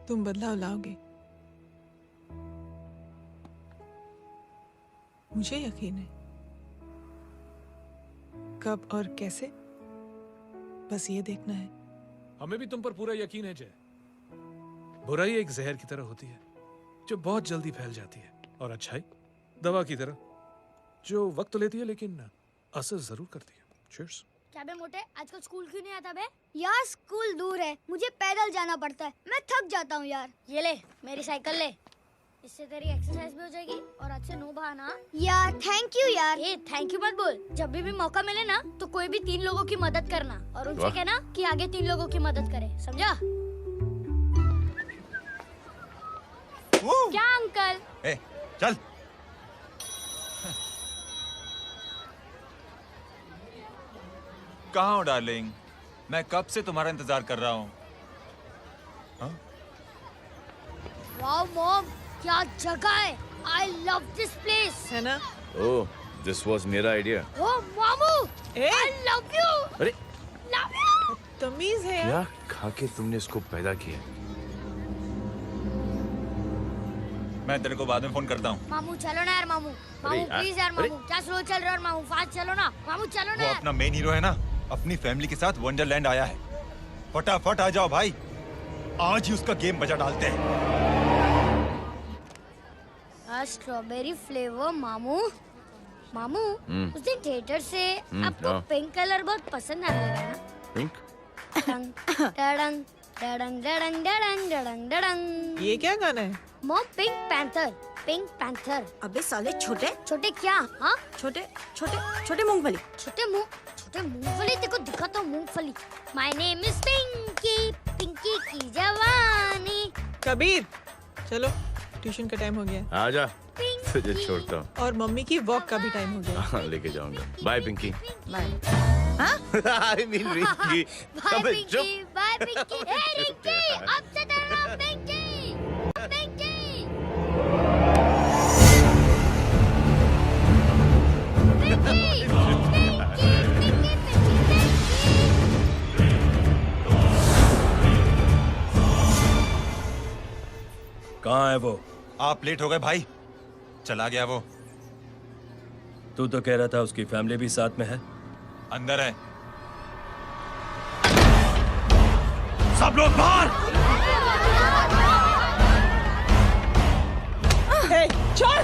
तुम बदलाव लाओगे, मुझे यकीन है। कब और कैसे, बस ये देखना है। हमें भी तुम पर पूरा यकीन है जय। बुराई एक जहर की तरह होती है जो बहुत जल्दी फैल जाती है, और अच्छाई दवा की तरह जो वक्त लेती है लेकिन असर जरूर करती है। चीयर्स। क्या बे मोटे, आजकल स्कूल क्यों नहीं आता बे? यार स्कूल दूर है, मुझे पैदल जाना पड़ता है, मैं थक जाता हूँ यार। ये ले मेरी साइकिल ले, इससे तेरी एक्सरसाइज भी हो जाएगी और आज से नो बहाना। यार थैंक यू यार। ए थैंक यू मत बोल, जब भी मौका मिले ना तो कोई भी 3 लोगों की मदद करना और उनसे कहना कि आगे 3 लोगों की मदद करे, समझा? क्या अंकल? ए, चल। कहाँ हो डार्लिंग? मैं कब से तुम्हारा इंतजार कर रहा हूँ। वाओ मॉम, क्या जगह है। I love this place. है ना? ओह, दिस वाज मेरा आइडिया। ओह मामू, I love you. अरे Love you. तमीज है क्या खा के तुमने इसको पैदा किया? मैं तेरे को बाद में फोन करता हूँ। मामू चलो ना यार, मामू मामू प्लीज यार, मामू क्या स्लो चल रहे हो मामू, फास्ट चलो ना मामू, चलो ना वो यार। अपना मेन हीरो है ना, अपनी फैमिली के साथ वंडरलैंड आया है। फटाफट आ जाओ भाई, आज ही उसका गेम बजा डालते हैं। स्ट्रॉबेरी फ्लेवर मामू। मामू उस दिन थिएटर से आपको हाँ। पिंक कलर बहुत पसंद आने लगा ना? पिंक? डडंग डडंग डडंग डडंग डडंग डडंग डडंग। ये क्या गाना है? Mom pink panther, pink panther. अबे साले छोटे छोटे क्या? हाँ छोटे छोटे छोटे मूंगफली। छोटे मूंगफली, देखो दिखाता हूँ मूंगफली। My name is Pinky, Pinky की जवानी। कबीर चलो, ट्यूशन का टाइम हो गया। आजा, तुझे छोड़ता हूँ। और मम्मी की वॉक का भी टाइम हो गया। हाँ, लेके जाऊंगा। Bye Pinky. Bye. I mean Rinky. Bye Pinky, bye Pinky. Hey Rinky, अब से तेरा नाम पिंकी, पिंकी। पिंकी, पिंकी, पिंकी, कहाँ है वो? आप लेट हो गए भाई, चला गया वो। तू तो कह रहा था उसकी फैमिली भी साथ में है। अंदर है। सब लोग बाहर। छोड़।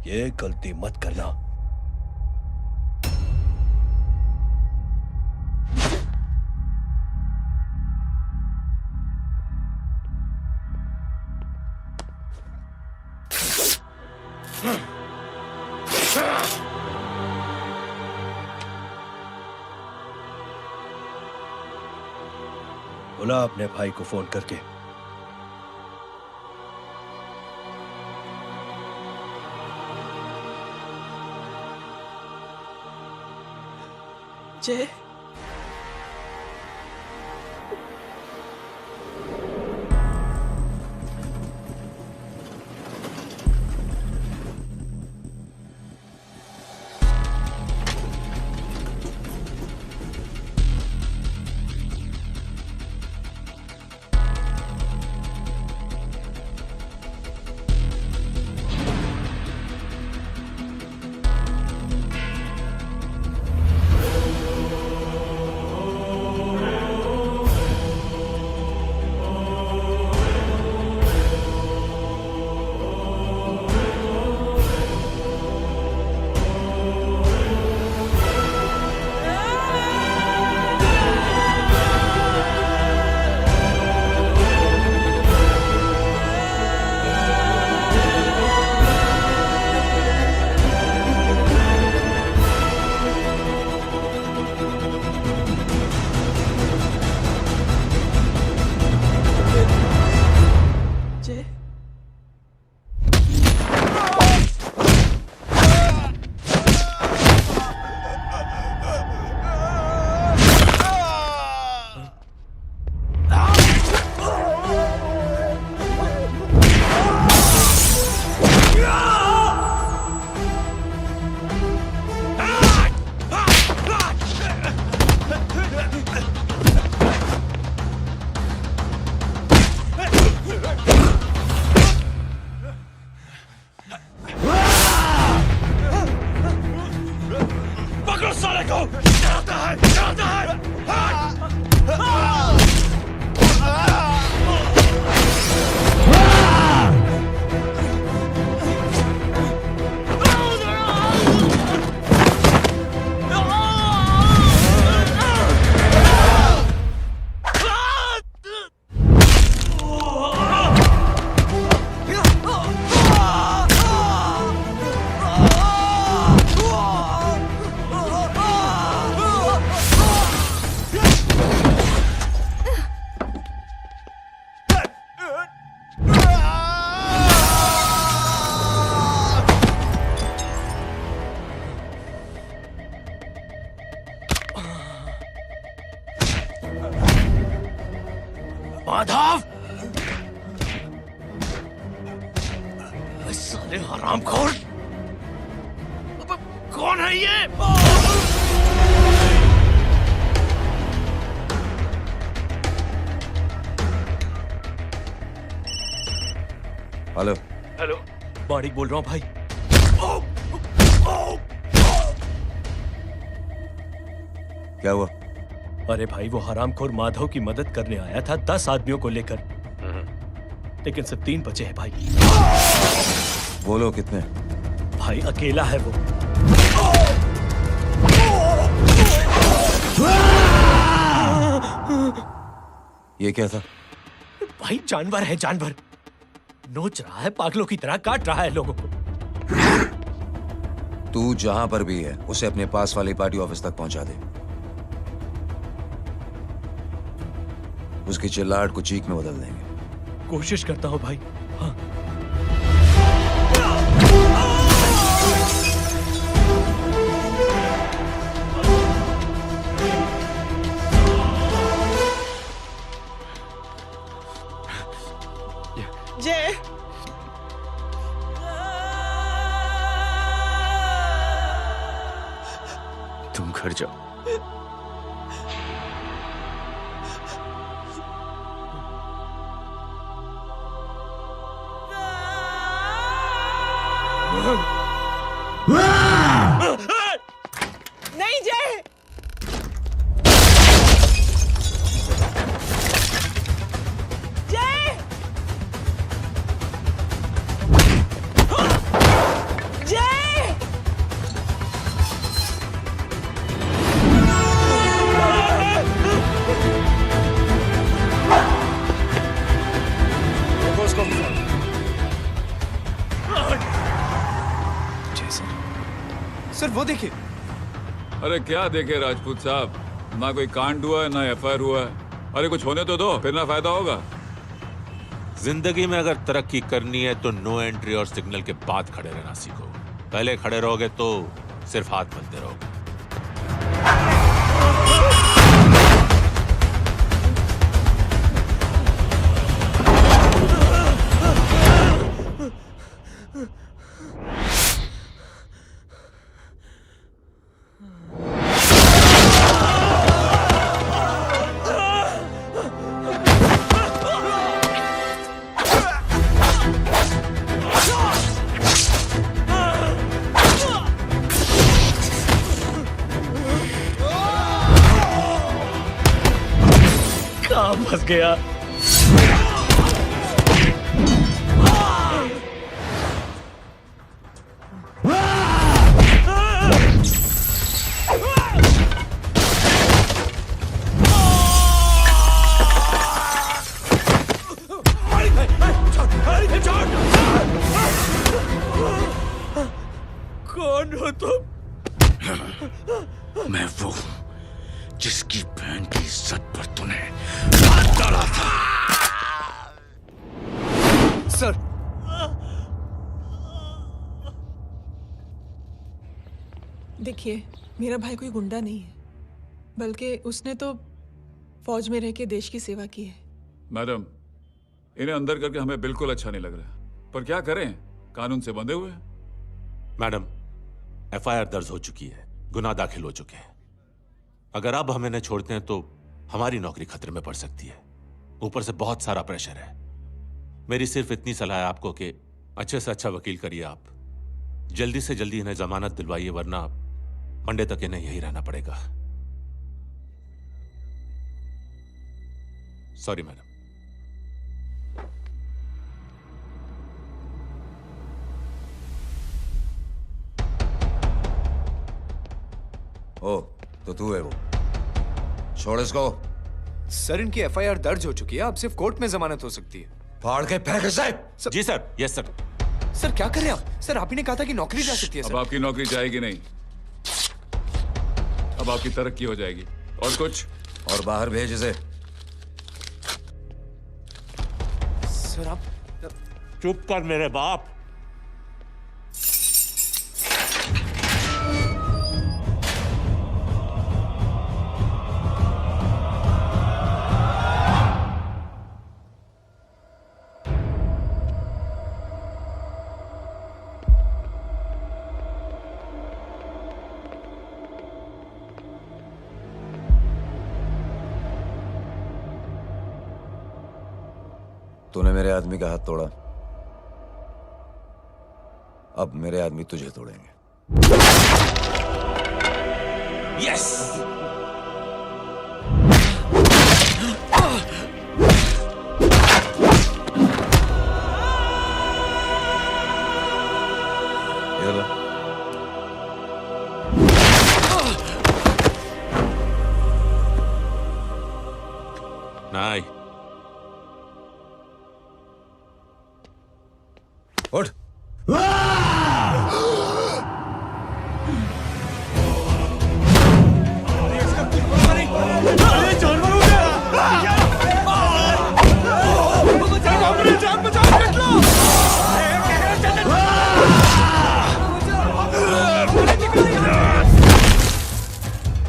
ये गलती मत करना। बुला अपने भाई को फोन करके। जय, माधव, साले हरामखोर, कौन है ये? हेलो। हेलो, माणिक बोल रहा हूँ भाई। क्या हुआ? अरे भाई, वो हरामखोर माधव की मदद करने आया था 10 आदमियों को लेकर, लेकिन सिर्फ 3 बचे हैं भाई। बोलो कितने? भाई अकेला है वो। ये क्या था? भाई जानवर है, जानवर। नोच रहा है, पागलों की तरह काट रहा है लोगों को। तू जहां पर भी है उसे अपने पास वाली पार्टी ऑफिस तक पहुंचा दे। उसकी चिल्लाहट को चीख में बदल देंगे। कोशिश करता हूं भाई। हाँ। जय, तुम घर जाओ। नहीं जय, जय, जय, सर वो देखिए। अरे क्या देखे राजपूत साहब, ना कोई कांड हुआ है ना एफआईआर हुआ है। अरे कुछ होने तो दो, फिर ना फायदा होगा। जिंदगी में अगर तरक्की करनी है तो नो एंट्री और सिग्नल के बाद खड़े रहना सीखो। पहले खड़े रहोगे तो सिर्फ हाथ मलते रहोगे। फंस गया। कौन हो तुम? मैं वो हूं जिसकी बहन की इज्जत पर तूने हाथ डाला था। सर, देखिए, मेरा भाई कोई गुंडा नहीं है, बल्कि उसने तो फौज में रह के देश की सेवा की है। मैडम, इन्हें अंदर करके हमें बिल्कुल अच्छा नहीं लग रहा, पर क्या करें, कानून से बंधे हुए हैं। मैडम, एफआईआर दर्ज हो चुकी है, गुनाह दाखिल हो चुके हैं। अगर अब हम इन्हें छोड़ते हैं तो हमारी नौकरी खतरे में पड़ सकती है। ऊपर से बहुत सारा प्रेशर है। मेरी सिर्फ इतनी सलाह है आपको कि अच्छे से अच्छा वकील करिए आप। जल्दी से जल्दी इन्हें जमानत दिलवाइए, वरना मंडे तक इन्हें यही रहना पड़ेगा। Sorry madam. ओ, तो तू है वो। छोड़ इसको। सर, इनकी एफआईआर दर्ज हो चुकी है, अब सिर्फ कोर्ट में जमानत हो सकती है। फाड़ के फेंक साहब। जी सर। Yes sir. सर क्या कर रहे हैं आप? सर, आप ही ने कहा था कि नौकरी जा सकती है। अब आपकी नौकरी जाएगी नहीं, अब आपकी तरक्की हो जाएगी। और कुछ? और बाहर भेज इसे। सर आप चुप कर मेरे बाप। तूने मेरे आदमी का हाथ तोड़ा, अब मेरे आदमी तुझे तोड़ेंगे। यस। ये लो। नहीं। उठ।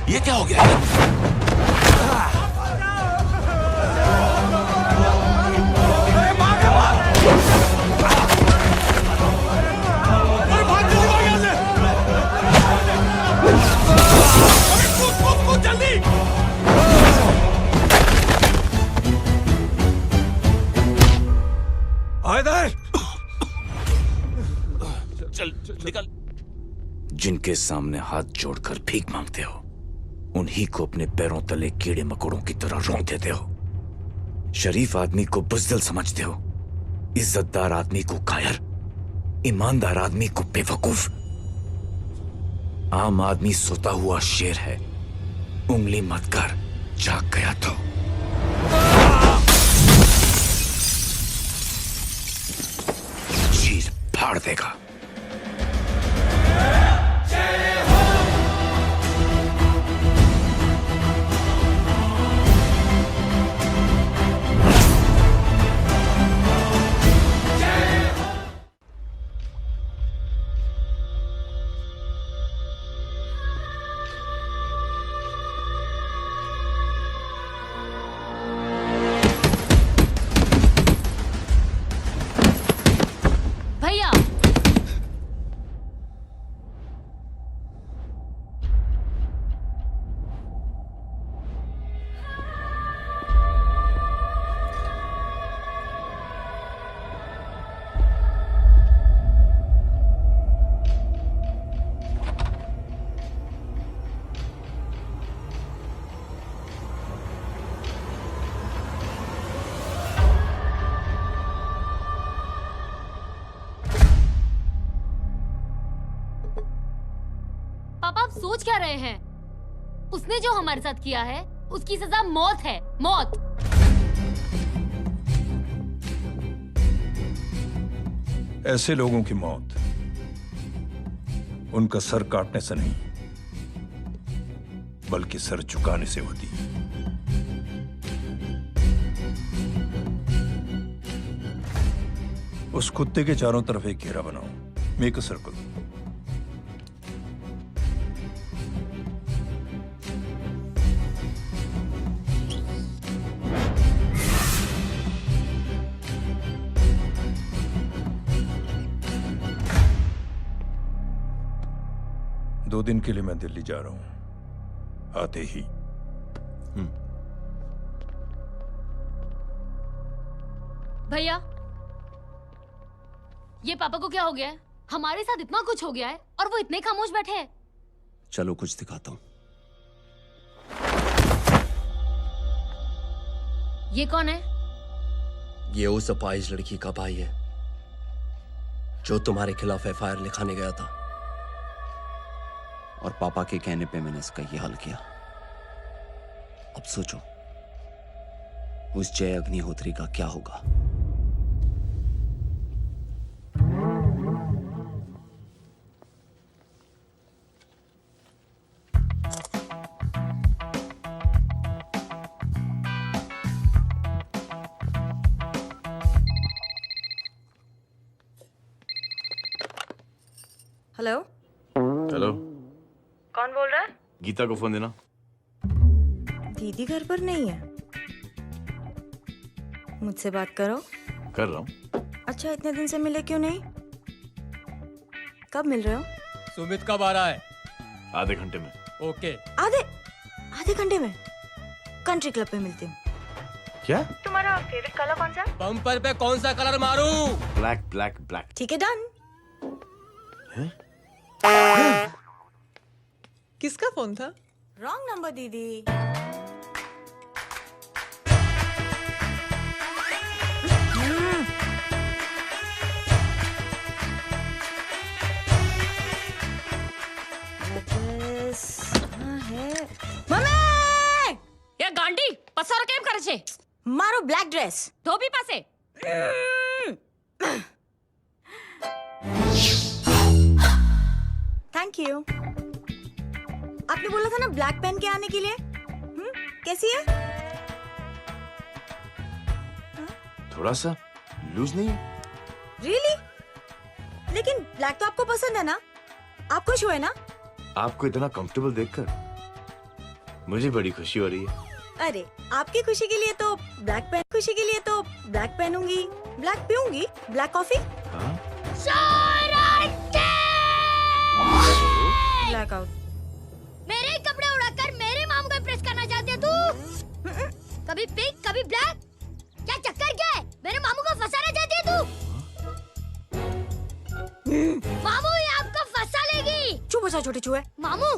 ये क्या हो गया? चल निकल। जिनके सामने हाथ जोड़कर भीख मांगते हो, उन्हीं को अपने पैरों तले कीड़े मकोड़ों की तरह रौंद देते हो। शरीफ आदमी को बुज़दिल समझते हो, इज्जतदार आदमी को कायर, ईमानदार आदमी को बेवकूफ। आम आदमी सोता हुआ शेर है, उंगली मत कर, जाग गया तो। चीर फाड़ देगा। सोच क्या रहे हैं? उसने जो हमारे साथ किया है उसकी सजा मौत है, मौत। ऐसे लोगों की मौत उनका सर काटने से नहीं बल्कि सर झुकाने से होती है। उस कुत्ते के चारों तरफ एक घेरा बनाओ, मेक अ सर्कल। दो दिन के लिए मैं दिल्ली जा रहा हूं, आते ही। भैया, ये पापा को क्या हो गया है? हमारे साथ इतना कुछ हो गया है और वो इतने खामोश बैठे हैं। चलो कुछ दिखाता हूँ। ये कौन है? ये उस अपाहिज लड़की का भाई है जो तुम्हारे खिलाफ एफआईआर लिखाने गया था, और पापा के कहने पे मैंने इसका ये हाल किया। अब सोचो उस जय अग्निहोत्री का क्या होगा। हेलो। हेलो, कौन बोल रहा है? गीता को फोन देना। दीदी घर पर नहीं है। मुझसे बात करो। कर रहा हूँ। अच्छा, इतने दिन से मिले क्यों नहीं? कब मिल रहे हो? सुमित कब आ रहा है? आधे घंटे में। ओके। आधे घंटे में कंट्री क्लब पे मिलती हूँ। क्या? तुम्हारा फेवरेट कलर कौन सा? बम्पर पे कौन सा कलर मारूं? Black black black. ठीक है, डन। किसका फोन था? रॉन्ग नंबर दीदी। ये गांडी पसारो केम करे छे? मारो ब्लैक ड्रेस धोबी पासे। Thank you. आपने बोला था ना ब्लैक पेन के आने के लिए। कैसी है? थोड़ा सा लूज नहीं है? रियली? लेकिन ब्लैक तो आपको पसंद है ना? आप खुश हुए ना? आपको इतना कंफर्टेबल देखकर मुझे बड़ी खुशी हो रही है। अरे, आपकी खुशी के लिए तो ब्लैक पेन, खुशी के लिए तो ब्लैक पहनूंगी, ब्लैक पीऊंगी, ब्लैक कॉफी। Black out. मेरे कपड़े उड़ाकर मेरे मामू को प्रेस करना चाहती है तू? कभी पिंक कभी ब्लैक, क्या चक्कर क्या है? मेरे मामू को फंसाना चाहती है तू? मामू ये आपको फंसा लेगी। चुप हो जा छोटे चूहे। मामू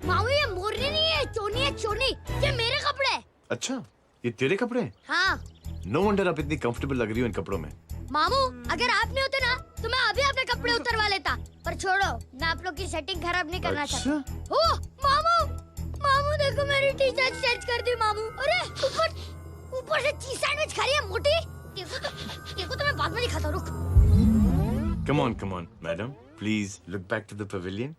मामू ये मोरनी नहीं है, चोनी है चोनी। ये मेरे कपड़े हैं। अच्छा, ये तेरे कपड़े हैं? हाँ। नो वंडर आप इतनी कंफर्टेबल लग रही हो इन कपड़ों में। मामू अगर आप नहीं होते ना तो मैं अभी अपने कपड़े उतरवा लेता, पर छोड़ो, मैं आप लोग की सेटिंग खराब नहीं करना चाहता। ओह मामू, मामू देखो मेरी टी शर्ट चेंज कर दी मामू। अरे ऊपर से चीज सैंडविच खा रही है मोटी। देखो तो मैं बाद में दिखाता हूँ, रुक। Come on madam, please look back to the pavilion.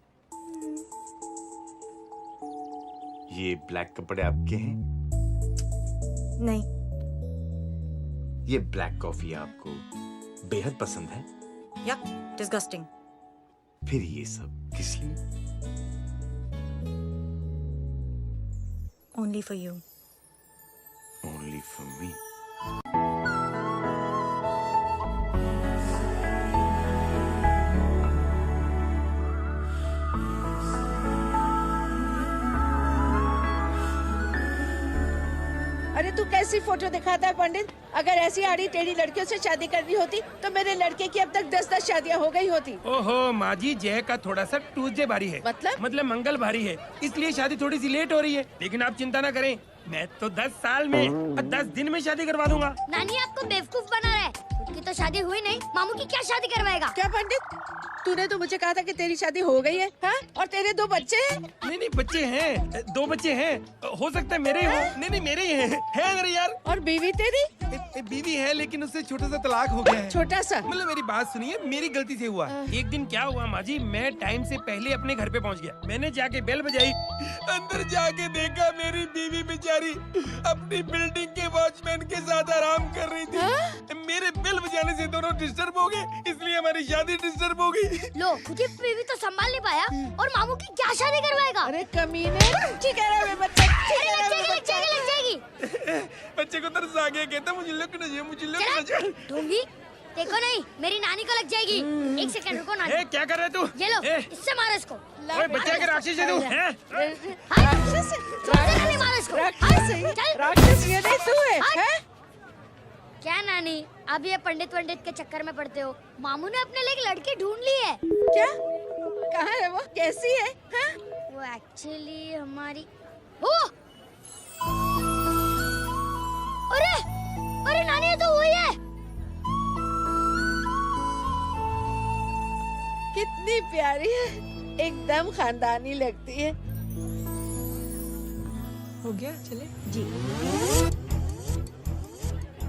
ये ब्लैक कपड़े आपके हैं? नहीं। ये ब्लैक कॉफी आपको बेहद पसंद है? या डिस्गस्टिंग। फिर ये सब किस लिए? Only for you. Only for me. अरे तू कैसी फोटो दिखाता है पंडित? अगर ऐसी आड़ी टेढ़ी लड़कियों से शादी करनी होती तो मेरे लड़के की अब तक 10-10 शादियां हो गई होती। ओहो माँ जी, जय का थोड़ा सा ट्यूसडे भारी है। मतलब मंगल भारी है, इसलिए शादी थोड़ी सी लेट हो रही है। लेकिन आप चिंता ना करें, मैं तो 10 साल में और 10 दिन में शादी करवा दूंगा। नानी आपको बेवकूफ बना रहा है। उसकी तो शादी हुई नहीं, मामू की क्या शादी करवाएगा? क्या पंडित, तूने तो मुझे कहा था कि तेरी शादी हो गई है, हाँ? और तेरे 2 बच्चे हैं। नहीं नहीं बच्चे हैं, 2 बच्चे हैं। हो सकता है मेरे ही हो। नहीं नहीं मेरे ही हैं। है मेरे यार। और बीवी तेरी? बीवी है लेकिन उससे छोटा सा तलाक हो गया है। छोटा सा? मतलब मेरी बात सुनिए, मेरी गलती से हुआ। एक दिन क्या हुआ माँ जी, मैं टाइम से पहले अपने घर पे पहुँच गया। मैंने जाके बेल बजाई, अंदर जाके देखा मेरी बीवी बेचारी अपनी बिल्डिंग के वॉचमैन के साथ आराम कर रही थी। मेरे बेल बजाने से दोनों डिस्टर्ब हो गए, इसलिए हमारी शादी डिस्टर्ब हो गई। लो, तुझे बीवी तो संभाल नहीं पाया और मामू की क्या शादी करवाएगा? अरे कमीने, ठीक है रे बच्चा, लग जाएगी। बच्चे को तरस आ गया, कहता मुझे लगना चाहिए, मुझे लगना चाहिए। ढूंढी देखो नहीं, मेरी नानी को लग जाएगी। 1 सेकंड रुको नानी। क्या कर रहे तू? ये लो, इससे मारो इसको। ओए बच्चे के राक्षस है तू, हैं? मारो इसको। राक्षस ये नहीं तू है, हैं? क्या नानी, अब ये पंडित के चक्कर में पड़ते हो? मामू ने अपने लिए एक लड़की ढूंढ ली है। क्या? कहाँ है वो? कैसी है? हाँ? वो एक्चुअली हमारी अरे नानी, ये तो वही है। कितनी प्यारी है, एकदम खानदानी लगती है। हो गया, चले जी।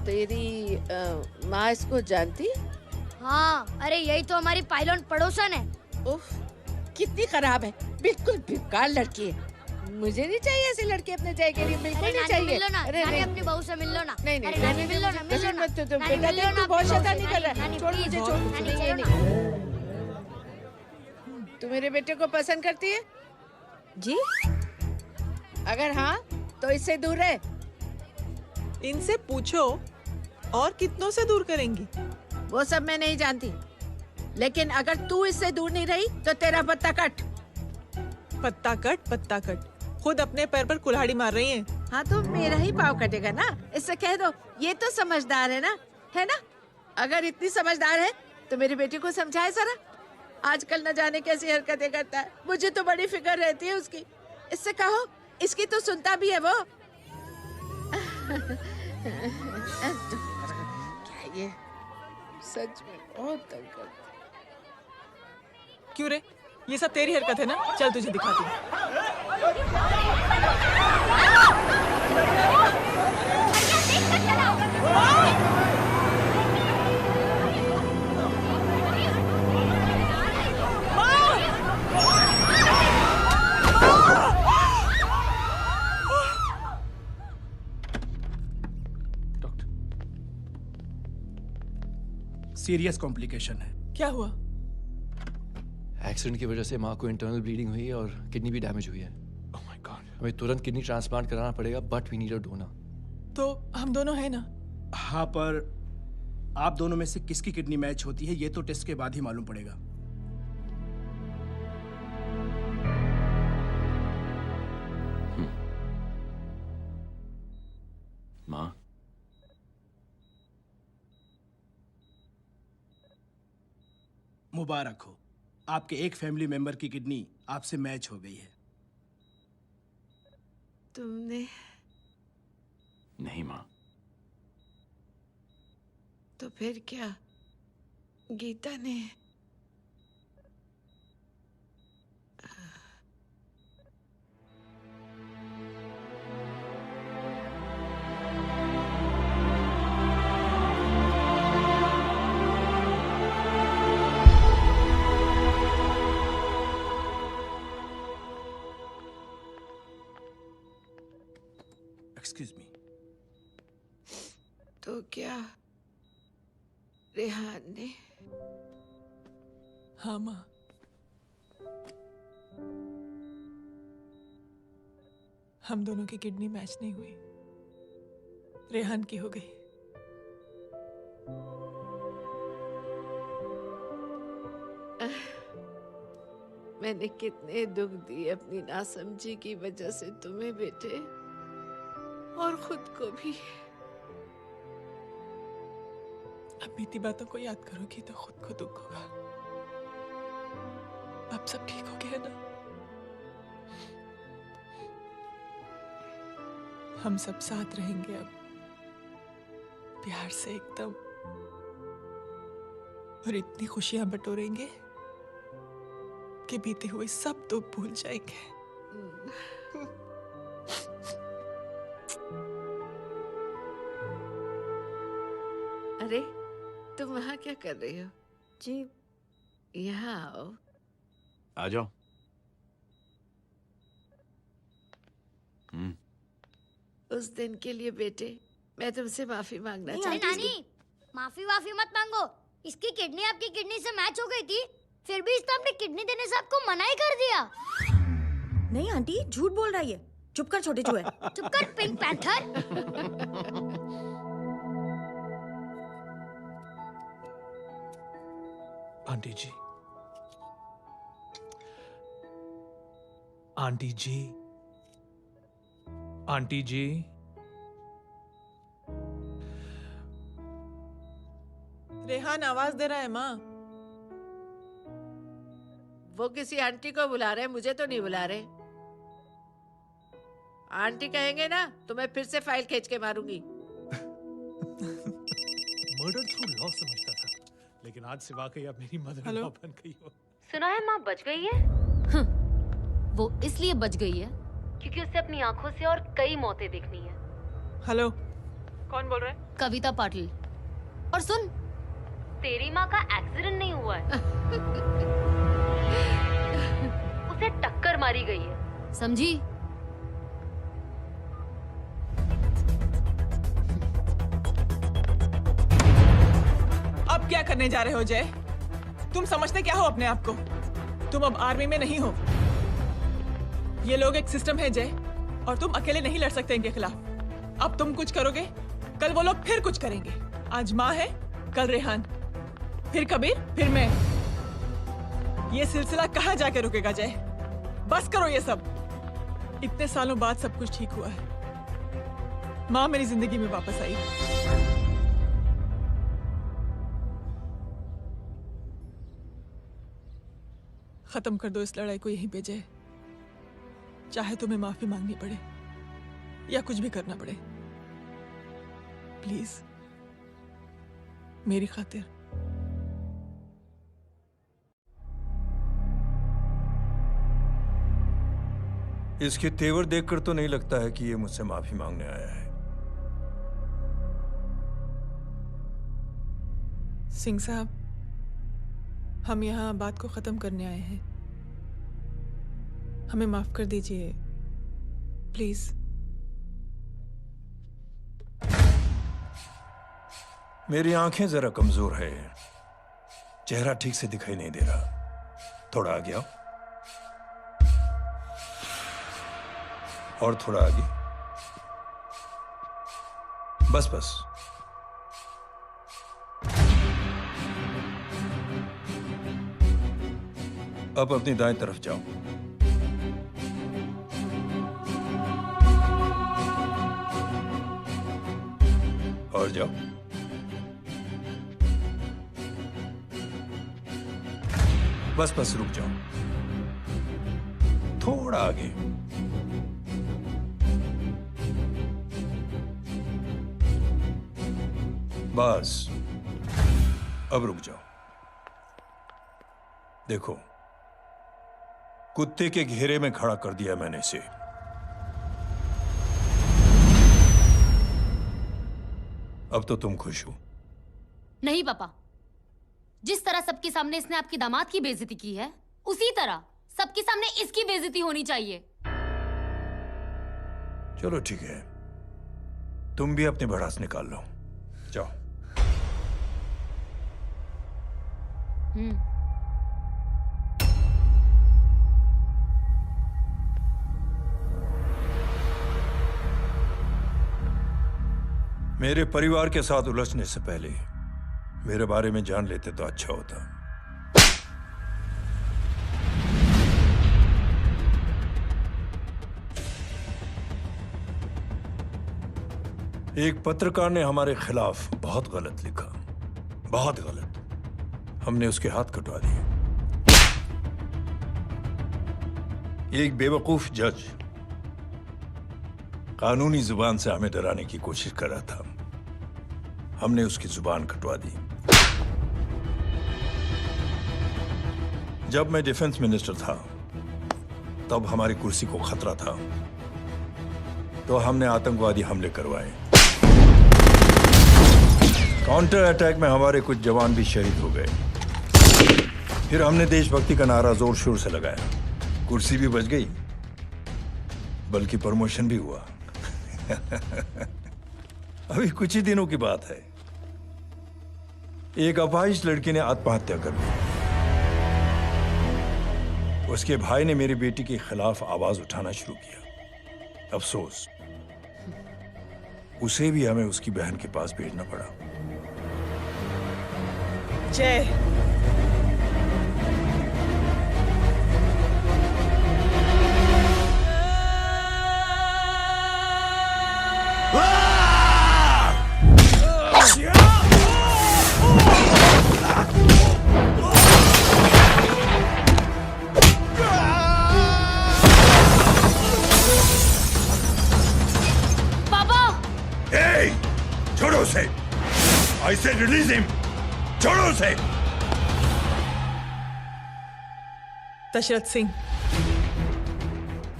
तेरी माँ इसको जानती? हाँ, अरे यही तो हमारी पायलट पड़ोसन है। उफ, कितनी खराब है, बिल्कुल बेकार लड़की है। मुझे नहीं चाहिए ऐसी लड़की अपने जय के लिए, बिल्कुल नहीं चाहिए। मिल लो ना, नानी अपनी बहू से मिल लो ना। नहीं नहीं, नानी मिल लो ना, मिल लो ना। बेटा देख, तू बहुत शैतानी कर रहा है। छोड़ मुझे, छोड़। नहीं। तू मेरे बेटे को पसंद करती है? जी। अगर हाँ तो इससे दूर रहे। इनसे पूछो और कितनों से दूर करेंगी? वो सब मैं नहीं जानती, लेकिन अगर तू इससे दूर नहीं रही तो तेरा पत्ता कट। पत्ता कट। खुद अपने पैर पर कुल्हाड़ी मार रही हैं। हाँ तो मेरा ही पाँव कटेगा ना, इससे कह दो। ये तो समझदार है ना, है ना? अगर इतनी समझदार है तो मेरी बेटी को समझाए जरा। आजकल न जाने कैसी हरकतें करता है, मुझे तो बड़ी फिक्र रहती है उसकी। इससे कहो, इसकी तो सुनता भी है वो। क्या ये सच में बहुत तंग करता है। क्यों रे, ये सब तेरी हरकत है ना? चल तुझे दिखाती हूँ। सीरियस कॉम्प्लिकेशन है। क्या हुआ? एक्सीडेंट की वजह से माँ को इंटरनल ब्लीडिंग हुई है और किडनी भी डैमेज हुई है। Oh my god. हमें तुरंत किडनी ट्रांसप्लांट कराना पड़ेगा, but we need a donor. तो हम दोनों हैं ना? हाँ, पर आप दोनों में से किसकी किडनी मैच होती है ये तो टेस्ट के बाद ही मालूम पड़ेगा। माँ, मुबारक हो, आपके एक फैमिली मेंबर की किडनी आपसे मैच हो गई है। तुमने? नहीं माँ। तो फिर क्या? गीता ने? Excuse me. तो क्या रेहान ने? हाँ माँ, हम दोनों की किडनी मैच नहीं हुई, रेहान की हो गई। मैंने कितने दुख दिए अपनी नासमझी की वजह से तुम्हें बेटे, और खुद को भी। अब बीती बातों को याद करोगी तो खुद को दुख होगा। अब सब ठीक हो गया ना? हम सब साथ रहेंगे अब, प्यार से एकदम, और इतनी खुशियां बटोरेंगे आपके बीते हुए सब दुख भूल जाएंगे। अरे तुम वहाँ क्या कर रही हो? जी यहाँ आओ। आ जाओ। उस दिन के लिए बेटे मैं तुमसे माफी मांगना अरे चाहती हूँ। नानी, माफी वाफी मत मांगो। इसकी किडनी आपकी किडनी से मैच हो गई थी, फिर भी इसने अपनी किडनी देने से आपको मना ही कर दिया। नहीं आंटी, झूठ बोल रही है। चुप कर छोटे चूहे। चुप कर पिंक पैंथर। आंटी जी, आंटी जी, आंटी जी, रेहान आवाज दे रहा है माँ। वो किसी आंटी को बुला रहे हैं, मुझे तो नहीं बुला रहे। आंटी कहेंगे ना तो मैं फिर से फाइल खींच के मारूंगी। मर्डर थ्रू लॉ समझता था, लेकिन आज से वाकई अब मेरी मदर इन लॉ बन गई हो। सुना है माँ बच गई है। वो इसलिए बच गई है क्योंकि उसे अपनी आंखों से और कई मौतें देखनी है। हेलो, कौन बोल रहा है? कविता पाटिल। और सुन, तेरी माँ का एक्सीडेंट नहीं हुआ है, उसे टक्कर मारी गई है, समझी? अब क्या करने जा रहे हो जय? तुम समझते क्या हो अपने आप को? तुम अब आर्मी में नहीं हो। ये लोग एक सिस्टम है जय, और तुम अकेले नहीं लड़ सकते इनके खिलाफ। अब तुम कुछ करोगे, कल वो लोग फिर कुछ करेंगे। आज माँ है, कल रेहान, फिर कबीर, फिर मैं। ये सिलसिला कहाँ जाके रुकेगा जय? बस करो ये सब। इतने सालों बाद सब कुछ ठीक हुआ है। माँ मेरी जिंदगी में वापस आई। खत्म कर दो इस लड़ाई को यहीं पे जय। चाहे तुम्हें माफी मांगनी पड़े या कुछ भी करना पड़े, प्लीज मेरी खातिर। इसके तेवर देखकर तो नहीं लगता है कि ये मुझसे माफी मांगने आया है। सिंह साहब, हम यहाँ बात को खत्म करने आए हैं। हमें माफ कर दीजिए प्लीज। मेरी आंखें जरा कमजोर है, चेहरा ठीक से दिखाई नहीं दे रहा। थोड़ा आगे आओ, और थोड़ा आगे। बस बस। अब अपनी दाएं तरफ जाओ। और जाओ। बस बस रुक जाओ, थोड़ा आगे। बस अब रुक जाओ। देखो, कुत्ते के घेरे में खड़ा कर दिया मैंने इसे। अब तो तुम खुश हो? नहीं पापा, जिस तरह सबके सामने इसने आपकी दामाद की बेइज्जती की है, उसी तरह सबके सामने इसकी बेइज्जती होनी चाहिए। चलो ठीक है, तुम भी अपनी भड़ास निकाल लो। जाओ। मेरे परिवार के साथ उलझने से पहले मेरे बारे में जान लेते तो अच्छा होता। एक पत्रकार ने हमारे खिलाफ बहुत गलत लिखा, बहुत गलत। हमने उसके हाथ कटवा दिए। एक बेवकूफ जज कानूनी जुबान से हमें डराने की कोशिश कर रहा था। हमने उसकी जुबान कटवा दी। जब मैं डिफेंस मिनिस्टर था तब हमारी कुर्सी को खतरा था, तो हमने आतंकवादी हमले करवाए। काउंटर अटैक में हमारे कुछ जवान भी शहीद हो गए। फिर हमने देशभक्ति का नारा जोर शोर से लगाया। कुर्सी भी बच गई, बल्कि प्रमोशन भी हुआ। अभी कुछ ही दिनों की बात है, एक अपाहिज लड़की ने आत्महत्या कर ली। उसके भाई ने मेरी बेटी के खिलाफ आवाज उठाना शुरू किया। अफसोस, उसे भी हमें उसकी बहन के पास भेजना पड़ा। जय, छोड़ो उसे! I said release him! छोड़ो उसे! दशरथ सिंह,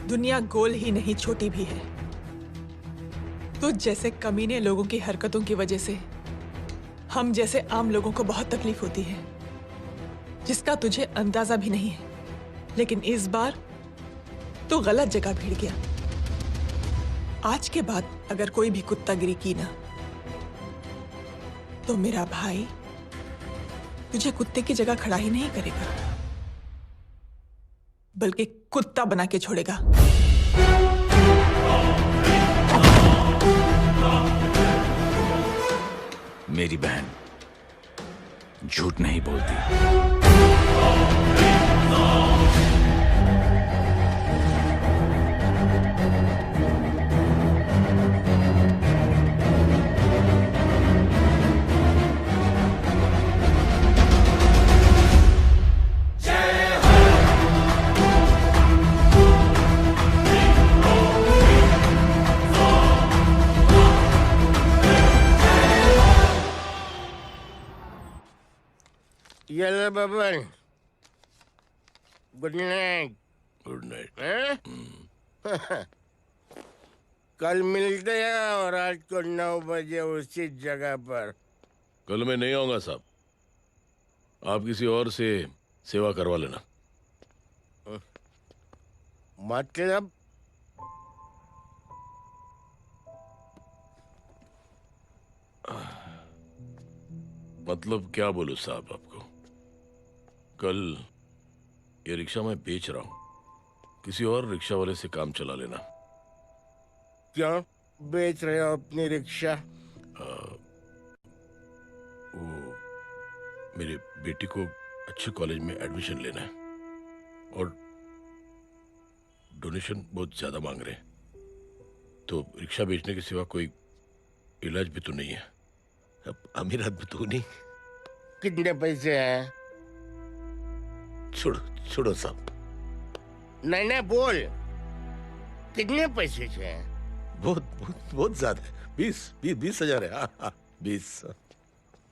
दुनिया गोल ही नहीं छोटी भी है। तो जैसे कमीने लोगों की हरकतों की वजह से हम जैसे आम लोगों को बहुत तकलीफ होती है, जिसका तुझे अंदाजा भी नहीं है। लेकिन इस बार तो गलत जगह भिड़ गया। आज के बाद अगर कोई भी कुत्तागिरी की ना, तो मेरा भाई तुझे कुत्ते की जगह खड़ा ही नहीं करेगा, बल्कि कुत्ता बना के छोड़ेगा। मेरी बहन झूठ नहीं बोलती। ये ले Baban, good night. Good night. कल मिलते हैं और आज को 9 बजे उसी जगह पर। कल मैं नहीं आऊंगा साहब, आप किसी और से सेवा करवा लेना। मतलब? मतलब क्या बोलूं साहब आपको। कल ये रिक्शा मैं बेच रहा हूं, किसी और रिक्शा वाले से काम चला लेना। क्यों बेच रहे हो अपनी रिक्शा? वो मेरे बेटी को अच्छे कॉलेज में एडमिशन लेना है और डोनेशन बहुत ज्यादा मांग रहे हैं, तो रिक्शा बेचने के सिवा कोई इलाज भी तो नहीं है। अब अमीर आदमी तो नहीं। कितने पैसे हैं? छोड़ो छोड़ो साहब। नहीं बोल, कितने पैसे हैं? बहुत बहुत बहुत ज्यादा है। 20,000 है। हाँ 20।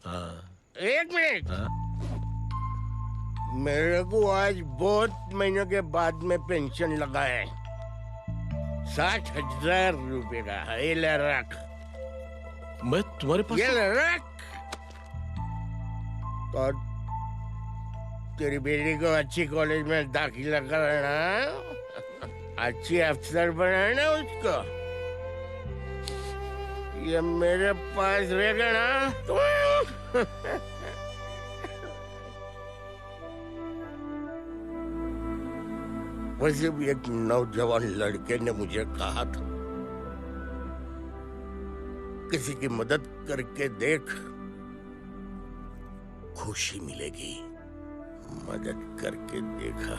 हाँ 1 मिनट। मेरे को आज बहुत महीनों के बाद में पेंशन लगा है। 60,000 रुपए का। ये ले रख। मैं तुम्हारे पास? ये ले रख। और तेरी बेटी को अच्छी कॉलेज में दाखिला कराना, अच्छी अफसर बनाना उसको। ये मेरे पास रहेगा ना तो वैसे भी एक नौजवान लड़के ने मुझे कहा था, किसी की मदद करके देख, खुशी मिलेगी। मदद करके देखा,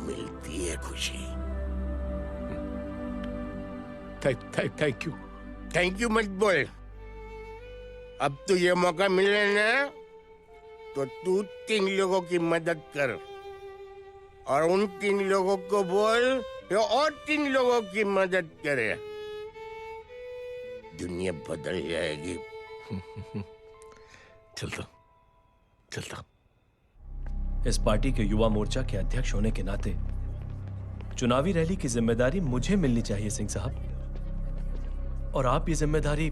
मिलती है खुशी। Thank you. थैंक यू मत बोल। अब तो ये मौका मिले ना, तो तू 3 लोगों की मदद कर और उन 3 लोगों को बोल जो और 3 लोगों की मदद करे। दुनिया बदल जाएगी। चलता। चलता। इस पार्टी के युवा मोर्चा के अध्यक्ष होने के नाते चुनावी रैली की जिम्मेदारी मुझे मिलनी चाहिए सिंह साहब, और आप ये जिम्मेदारी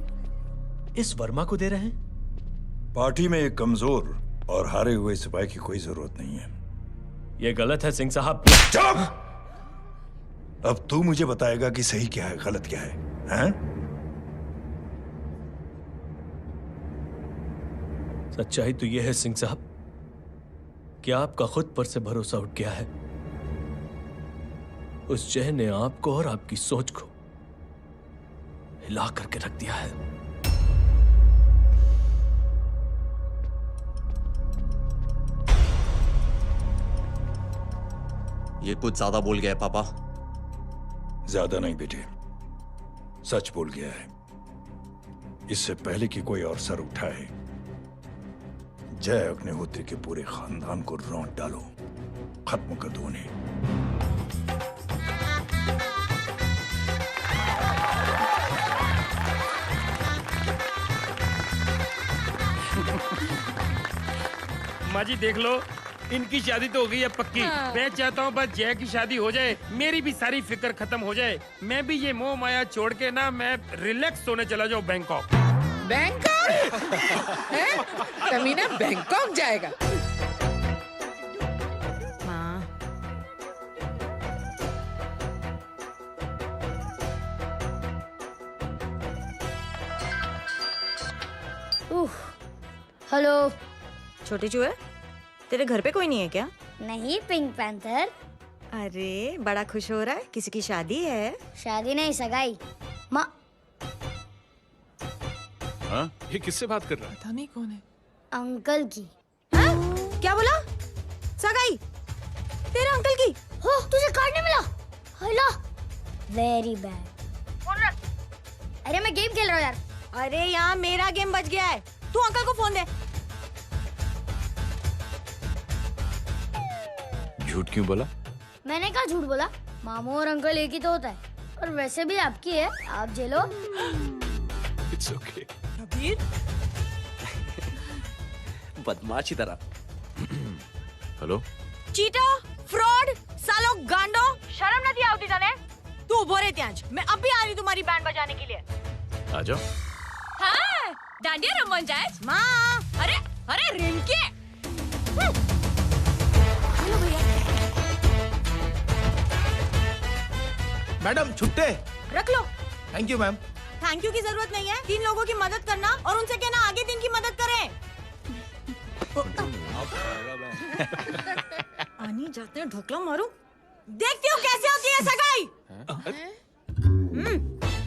इस वर्मा को दे रहे हैं। पार्टी में एक कमजोर और हारे हुए सिपाही की कोई जरूरत नहीं है। ये गलत है सिंह साहब। चुप! अब तू मुझे बताएगा कि सही क्या है, गलत क्या है, हैं? सच्चाई तो यह है सिंह साहब कि आपका खुद पर से भरोसा उठ गया है। उस जय ने आपको और आपकी सोच को हिला करके रख दिया है। ये कुछ ज्यादा बोल गया है पापा। ज्यादा नहीं बेटे, सच बोल गया है। इससे पहले कि कोई और सर उठाए, जय अग्निहोत्री के पूरे खानदान को रौंद डालो, खत्म कर दो उन्हें। माँ जी देख लो, इनकी शादी तो हो गई है पक्की। मैं चाहता हूँ बस जय की शादी हो जाए, मेरी भी सारी फिक्र खत्म हो जाए। मैं भी ये मोह माया छोड़ के ना मैं रिलैक्स होने चला जाऊँ बैंकॉक। बैंकॉक? तमीना बैंकॉक जाएगा? हेलो। छोटे चूहे, तेरे घर पे कोई नहीं है क्या? नहीं, पिंक पैंथर। अरे बड़ा खुश हो रहा है, किसी की शादी है? शादी नहीं, सगाई। माँ, ये किससे बात कर रहा है? पता नहीं कौन है। अंकल की। क्या बोला? सगाई? तेरे अंकल की? हो, तुझे कार्ड नहीं मिला? Hello, very bad. अरे मैं गेम खेल रहा हूँ यार। अरे यहाँ मेरा गेम बच गया है, तू अंकल को फोन दे। झूठ क्यों बोला? मैंने कहा झूठ बोला? मामू और अंकल एक ही तो होता है, और वैसे भी आपकी है, आप झेलो। It's okay. कबीर, बदमाशी तरह। हेलो, चीटा, फ्रॉड, सालो गांडो, शर्म नहीं आती तने? तू उभो रे त्याज, मैं अब भी आ रही तुम्हारी बैंड बजाने के लिए। आ जाओ। हाँ, डांडिया रमन जाए। माँ, अरे अरे रिंकी। हेलो भैया। मैडम छुट्टे। रख लो। Thank you ma'am. Thank you की जरूरत नहीं है, 3 लोगों की मदद करना और उनसे कहना आगे दिन की मदद करें। आनी जाते हैं ढोकला मारूं। देखती हूँ कैसे होती है सगाई।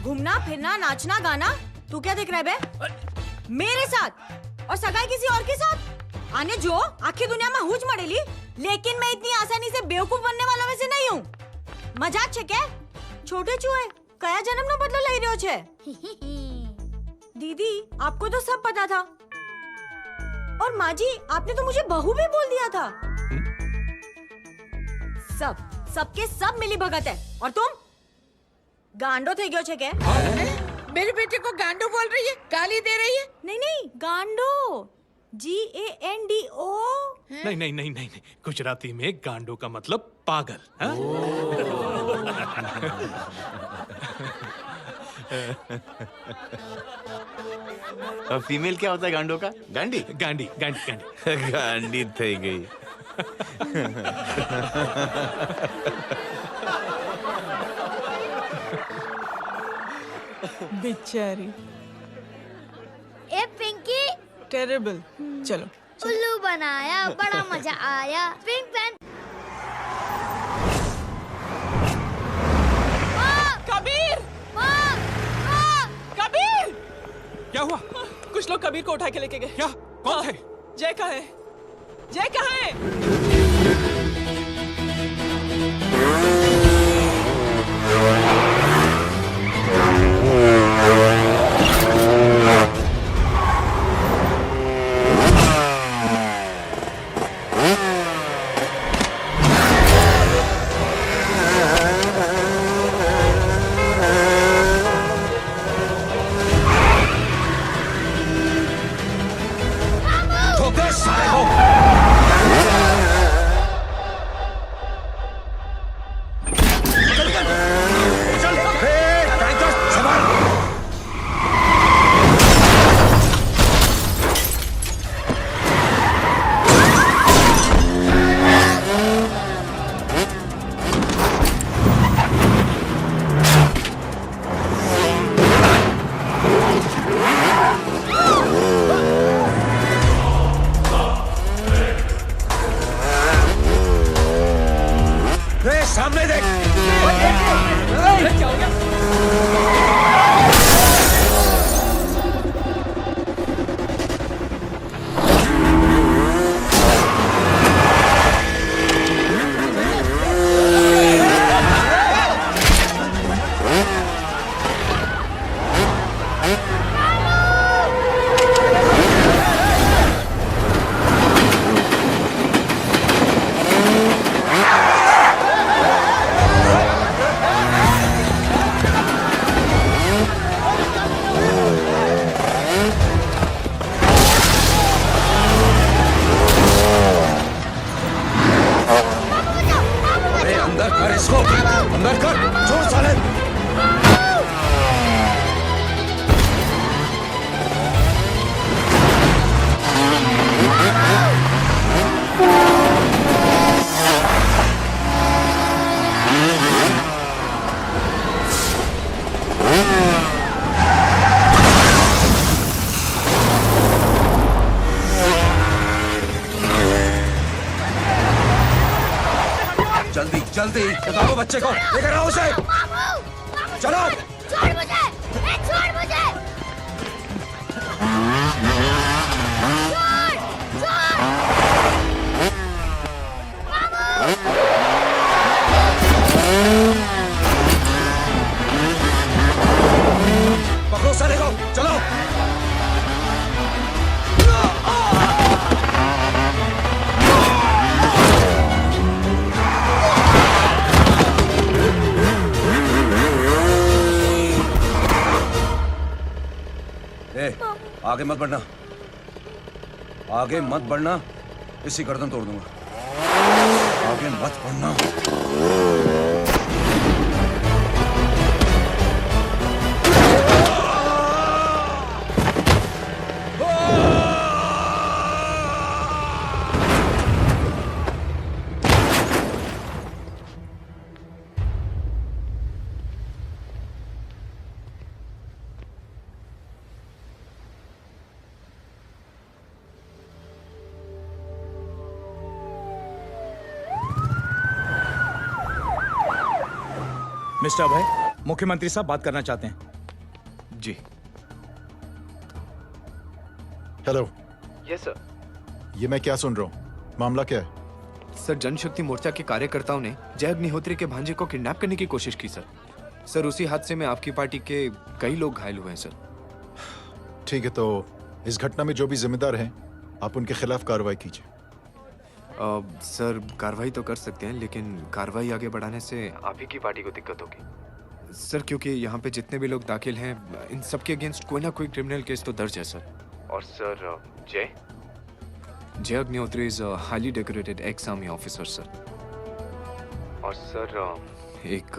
घूमना फिरना नाचना गाना, तू क्या देख रहा है बे? मेरे साथ और सगाई किसी और के साथ? आने जो आखिर दुनिया में हुज मड़ेली, लेकिन मैं इतनी आसानी से बेवकूफ बनने वाला वैसे नहीं हूँ। मजाक छे क्या? छोटे चूहे कया जन्म नो बदलो लई रह्यो छे? दीदी, आपको तो सब पता था। और माँ जी, आपने तो मुझे बहू भी बोल दिया था। सबके सब मिली भगत है, और तुम गांडो थे गयो छे क्या? मेरे बेटे को गांडो बोल रही है, गाली दे रही है? नहीं, गांडो, GANDO। नहीं नहीं नहीं नहीं, गुजराती में गांडो का मतलब पागल। हाँ? फीमेल क्या होता है गांडो का? गांडी? गांडी गांडी गांडी गांडी थई गई। बेचारी। ए पिंकी। टेरेबल। चलो। उल्लू बनाया, बड़ा मजा आया। Pink pen. कबीर! कबीर! क्या हुआ? कुछ लोग कबीर को उठा के लेके गए। क्या? कौन थे? जय कहाँ है? जय कहाँ है? सारे हो जल्दी बताओ बच्चे को, लेकर आओ उसे। चलो। छोड़ मुझे, छोड़ मुझे। पकड़ो साले को, चलो। आगे मत बढ़ना, आगे मत बढ़ना, इसी गर्दन तोड़ दूंगा। आगे मत बढ़ना। मिस्टर अभय, मुख्यमंत्री साहब बात करना चाहते हैं। जी। हेलो। Yes sir. ये मैं क्या सुन रहा हूँ? मामला क्या है? सर, जनशक्ति मोर्चा के कार्यकर्ताओं ने जय अग्निहोत्री के भांजे को किडनैप करने की कोशिश की सर। सर, उसी हादसे में आपकी पार्टी के कई लोग घायल हुए हैं सर। ठीक है, तो इस घटना में जो भी जिम्मेदार हैं, आप उनके खिलाफ कार्रवाई कीजिए। सर, कार्रवाई तो कर सकते हैं, लेकिन कार्रवाई आगे बढ़ाने से आप ही की पार्टी को दिक्कत होगी सर, क्योंकि यहाँ पे जितने भी लोग दाखिल हैं, इन सबके अगेंस्ट कोई ना कोई क्रिमिनल केस तो दर्ज है सर। और सर, जय Agnihotri is highly decorated ex army officer sir. और सर, एक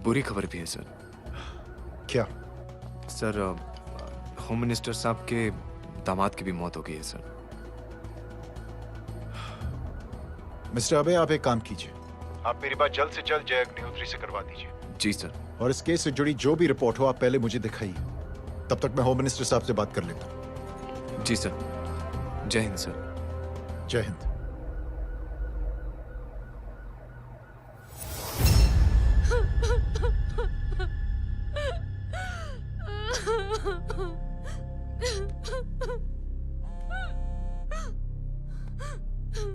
बुरी खबर भी है सर। क्या? सर, होम मिनिस्टर साहब के दामाद की भी मौत हो गई है सर। मिस्टर अबे, आप एक काम कीजिए, आप मेरी बात जल्द से जल्द जय अग्निहोत्री से करवा दीजिए। जी सर। और इस केस से जुड़ी जो भी रिपोर्ट हो, आप पहले मुझे दिखाइए। तब तक मैं होम मिनिस्टर साहब से बात कर लेता हूँ। जी सर। जय हिंद सर। जय हिंद।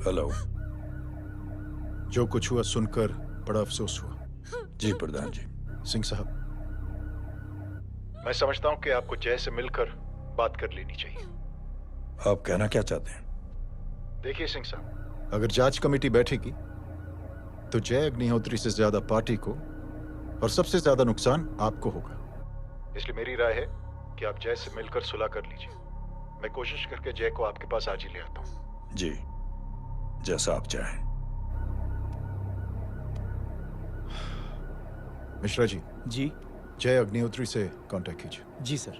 हेलो। जो कुछ हुआ सुनकर बड़ा अफसोस हुआ। जी प्रधान जी। सिंह साहब, मैं समझता हूं कि आपको जय से मिलकर बात कर लेनी चाहिए। आप कहना क्या चाहते हैं? देखिए सिंह साहब, अगर जांच कमेटी बैठेगी तो जय अग्निहोत्री से ज्यादा पार्टी को और सबसे ज्यादा नुकसान आपको होगा। इसलिए मेरी राय है कि आप जय से मिलकर सुलह कर लीजिए। मैं कोशिश करके जय को आपके पास आज ही ले आता हूं। जी, जैसा आप चाहें। मिश्रा जी। जी। जय अग्निहोत्री से कांटेक्ट कीजिए। जी sir.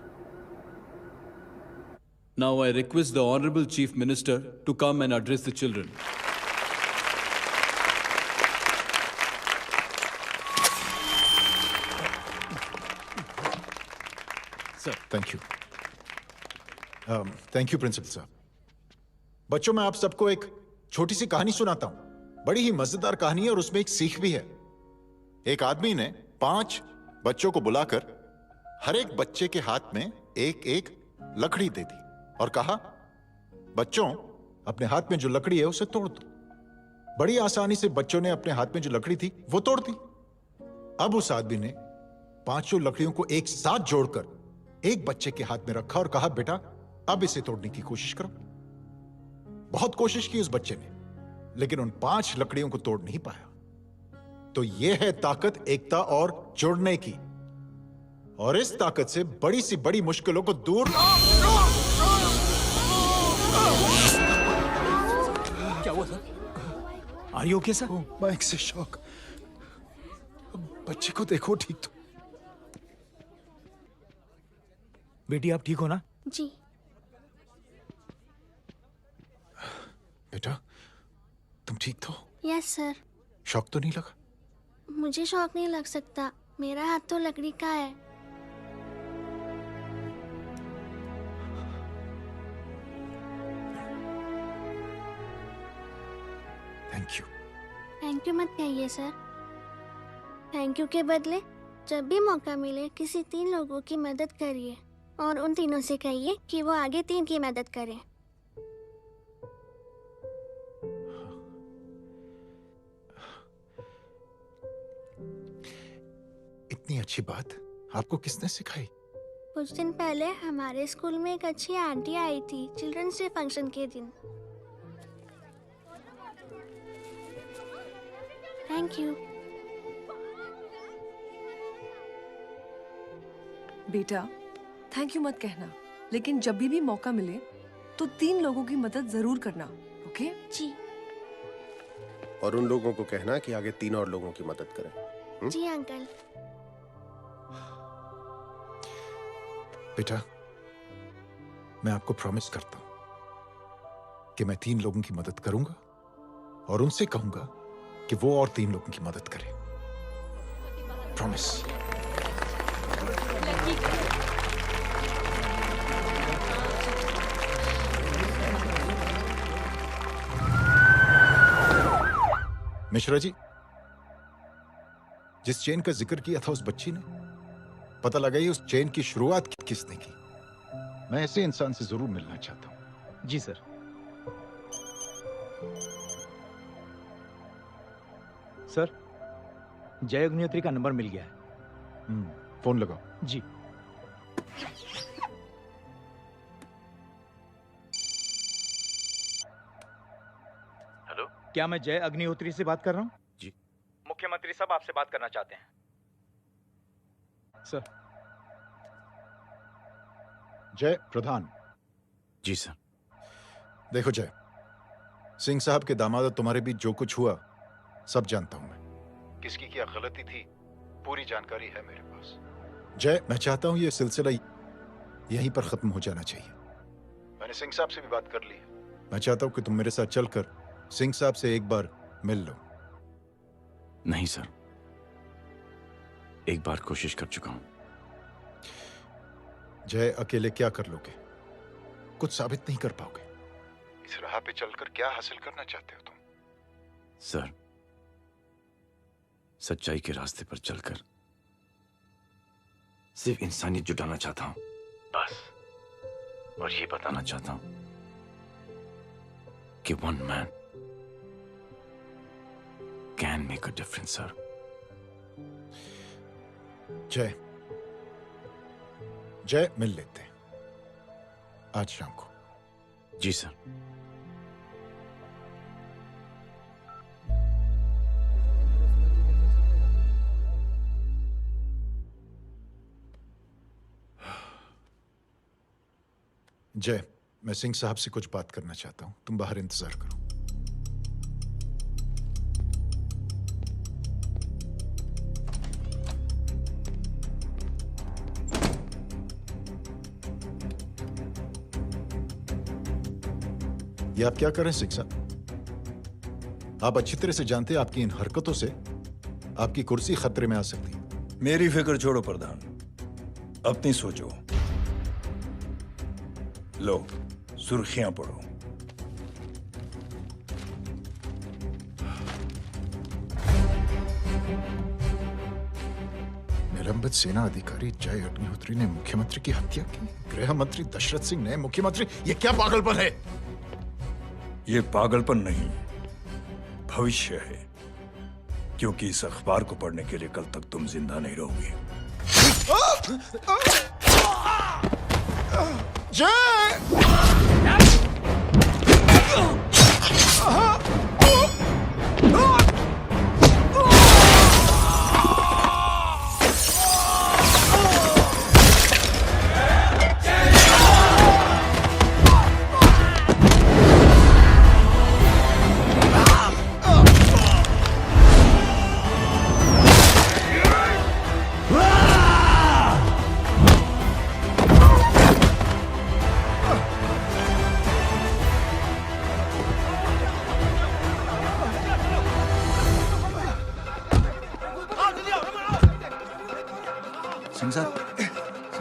Now I request the Honorable Chief Minister to come and address the children. Sir, thank you. Thank you principal साहब। बच्चों, मैं आप सबको एक छोटी सी कहानी सुनाता हूं। बड़ी ही मजेदार कहानी है और उसमें एक सीख भी है। एक आदमी ने 5 बच्चों को बुलाकर हर एक बच्चे के हाथ में एक एक लकड़ी दे दी और कहा, बच्चों, अपने हाथ में जो लकड़ी है उसे तोड़ दो। बड़ी आसानी से बच्चों ने अपने हाथ में जो लकड़ी थी वो तोड़ दी। अब उस आदमी ने 5 लकड़ियों को एक साथ जोड़कर एक बच्चे के हाथ में रखा और कहा, बेटा, अब इसे तोड़ने की कोशिश करो। बहुत कोशिश की उस बच्चे ने, लेकिन उन 5 लकड़ियों को तोड़ नहीं पाया। तो यह है ताकत एकता और जुड़ने की। और इस ताकत से बड़ी सी बड़ी मुश्किलों को दूर। क्या हुआ sir? Are you okay sir? Mike से शॉक। बच्चे को देखो ठीक तो। बेटी, आप ठीक हो ना? जी। बेटा, तुम ठीक तो? Yes sir. शॉक तो नहीं लगा? मुझे शौक नहीं लग सकता, मेरा हाथ तो लकड़ी का है। Thank you. थैंक यू मत कहिए सर। थैंक यू के बदले जब भी मौका मिले किसी 3 लोगों की मदद करिए और उन तीनों से कहिए कि वो आगे 3 की मदद करें। इतनी अच्छी बात आपको किसने सिखाई? कुछ दिन पहले हमारे स्कूल में एक अच्छी आंटी आई थी चिल्ड्रंस डे फंक्शन के दिन। Thank you. बेटा थैंक यू मत कहना, लेकिन जब भी मौका मिले तो 3 लोगों की मदद जरूर करना, ओके? जी। और उन लोगों को कहना कि आगे 3 और लोगों की मदद करें। जी अंकल। बेटा, मैं आपको प्रॉमिस करता हूं कि मैं 3 लोगों की मदद करूंगा और उनसे कहूंगा कि वो और 3 लोगों की मदद करें। प्रॉमिस। मिश्रा जी, जिस चेन का जिक्र किया था उस बच्ची ने, पता लगाइए उस चेन की शुरुआत किसने की। मैं ऐसे इंसान से जरूर मिलना चाहता हूं। जी सर। सर, जय अग्निहोत्री का नंबर मिल गया है। फोन लगाओ। जी। हेलो, क्या मैं जय अग्निहोत्री से बात कर रहा हूँ? जी। मुख्यमंत्री साहब आपसे बात करना चाहते हैं। सर। जय प्रधान। जी सर। देखो जय, सिंह साहब के दामाद तुम्हारे बीच जो कुछ हुआ सब जानता हूं मैं। किसकी क्या गलती थी पूरी जानकारी है मेरे पास। जय, मैं चाहता हूं ये सिलसिला यहीं पर खत्म हो जाना चाहिए। मैंने सिंह साहब से भी बात कर ली है। मैं चाहता हूं कि तुम मेरे साथ चलकर सिंह साहब से एक बार मिल लो। नहीं सर, एक बार कोशिश कर चुका हूं। जय, अकेले क्या कर लोगे? कुछ साबित नहीं कर पाओगे। इस राह पे चलकर क्या हासिल करना चाहते हो तुम? सर, सच्चाई के रास्ते पर चलकर सिर्फ इंसानियत जुटाना चाहता हूं, बस। और ये बताना चाहता हूं कि one man can make a difference sir. जय, जय, मिल लेते हैं आज शाम को। जी सर। जय, मैं सिंह साहब से कुछ बात करना चाहता हूं। तुम बाहर इंतजार करो। ये आप क्या कर रहे हैं सिंह साहब? आप अच्छी तरह से जानते हैं आपकी इन हरकतों से आपकी कुर्सी खतरे में आ सकती है। मेरी फिक्र छोड़ो प्रधान, अपनी सोचो। लो, सुर्खियां पढ़ो। निलंबित सेना अधिकारी जय अग्निहोत्री ने मुख्यमंत्री की हत्या की। गृह मंत्री दशरथ सिंह ने मुख्यमंत्री, ये क्या पागलपन है? ये पागलपन नहीं, भविष्य है, क्योंकि इस अखबार को पढ़ने के लिए कल तक तुम जिंदा नहीं रहोगे।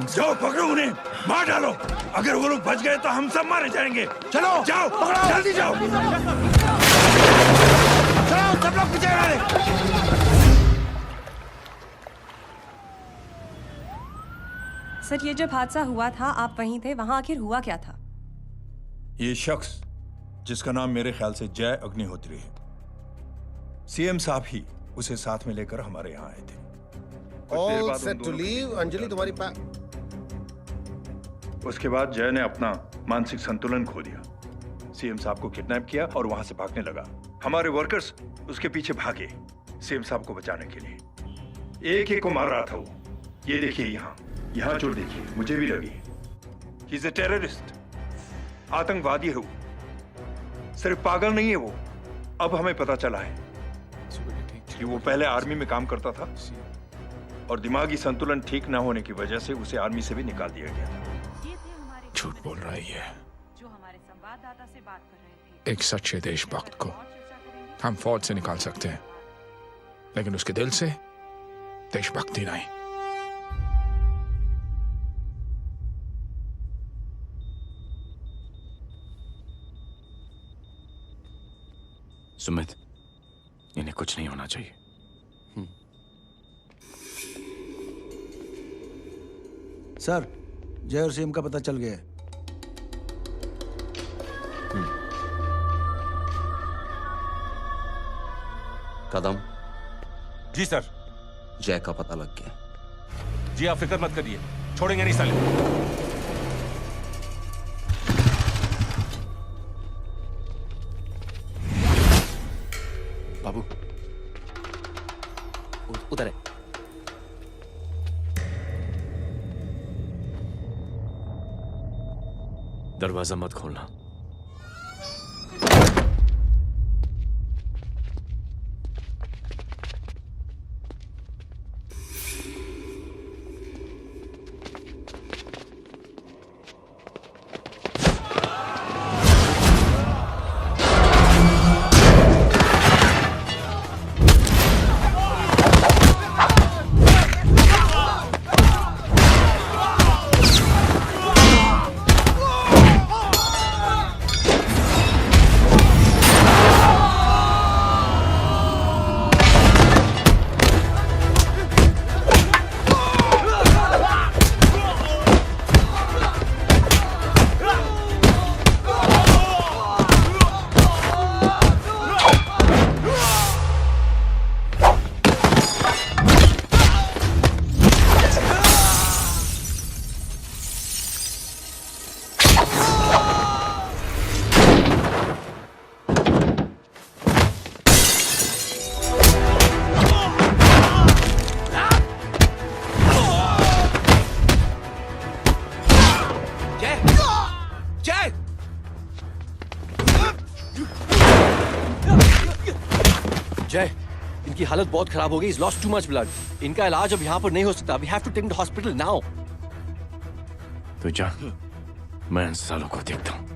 जाओ पकड़ो उन्हें, मार डालो। अगर वो लोग बच गए तो हम सब मारे जाएंगे। चलो जाओ, जल्दी जाओ। चलो सब लोग पीछे रहे। सर, ये जब हादसा हुआ था आप वहीं थे, वहां आखिर हुआ क्या था? ये शख्स जिसका नाम मेरे ख्याल से जय अग्निहोत्री है, सीएम साहब ही उसे साथ में लेकर हमारे यहाँ आए थे। All set to leave. Anjali तुम्हारी उसके बाद जय ने अपना मानसिक संतुलन खो दिया, सीएम साहब को किडनैप किया और वहां से भागने लगा। हमारे वर्कर्स उसके पीछे भागे सीएम साहब को बचाने के लिए। एक एक को मार रहा था वो। ये देखिए यहाँ चोट देखिए, मुझे भी लगी। ही इज ए टेररिस्ट, आतंकवादी है वो, सिर्फ पागल नहीं है वो। अब हमें पता चला है कि वो पहले आर्मी में काम करता था और दिमागी संतुलन ठीक ना होने की वजह से उसे आर्मी से भी निकाल दिया गया। झूठ बोल रही है। जो हमारे संवाददाता से बात कर रहे थे। एक सच्चे देशभक्त को हम फौज से निकाल सकते हैं, लेकिन उसके दिल से देशभक्ति नहीं। सुमित, इन्हें कुछ नहीं होना चाहिए। सर, जय और सीएम का पता चल गया है। कदम। जी सर। जय का पता लग गया। जी आप फिक्र मत करिए, छोड़ेंगे नहीं साले। बाबू उधर है। दरवाजा मत खोलना। जय, इनकी हालत बहुत खराब हो गई। He's lost too much blood. इनका इलाज अब यहाँ पर नहीं हो सकता। We have to take him to hospital now. तो जा, मैं इन सालों को देखता हूँ।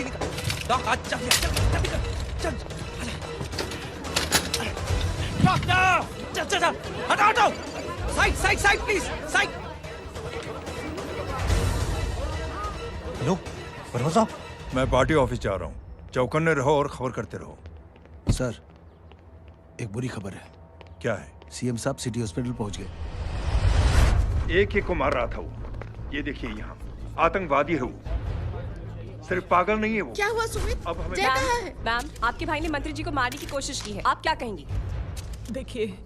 निकल डॉक आज चल जल्दी कर चल डॉक्टर चल चल चल हटाओ हटाओ side side side please side hello परवा साहब, मैं पार्टी ऑफिस जा रहा हूँ। चौकन्ने रहो और खबर करते रहो। सर, एक बुरी खबर है। क्या है? सीएम साहब सिटी हॉस्पिटल पहुंच गए। एक को मार रहा था वो। ये देखिए यहाँ आतंकवादी है वो। सिर्फ पागल नहीं है वो। क्या हुआ सुमित? अब हमें मैम, आपके भाई ने मंत्री जी को मारने की कोशिश की है, आप क्या कहेंगी? देखिए,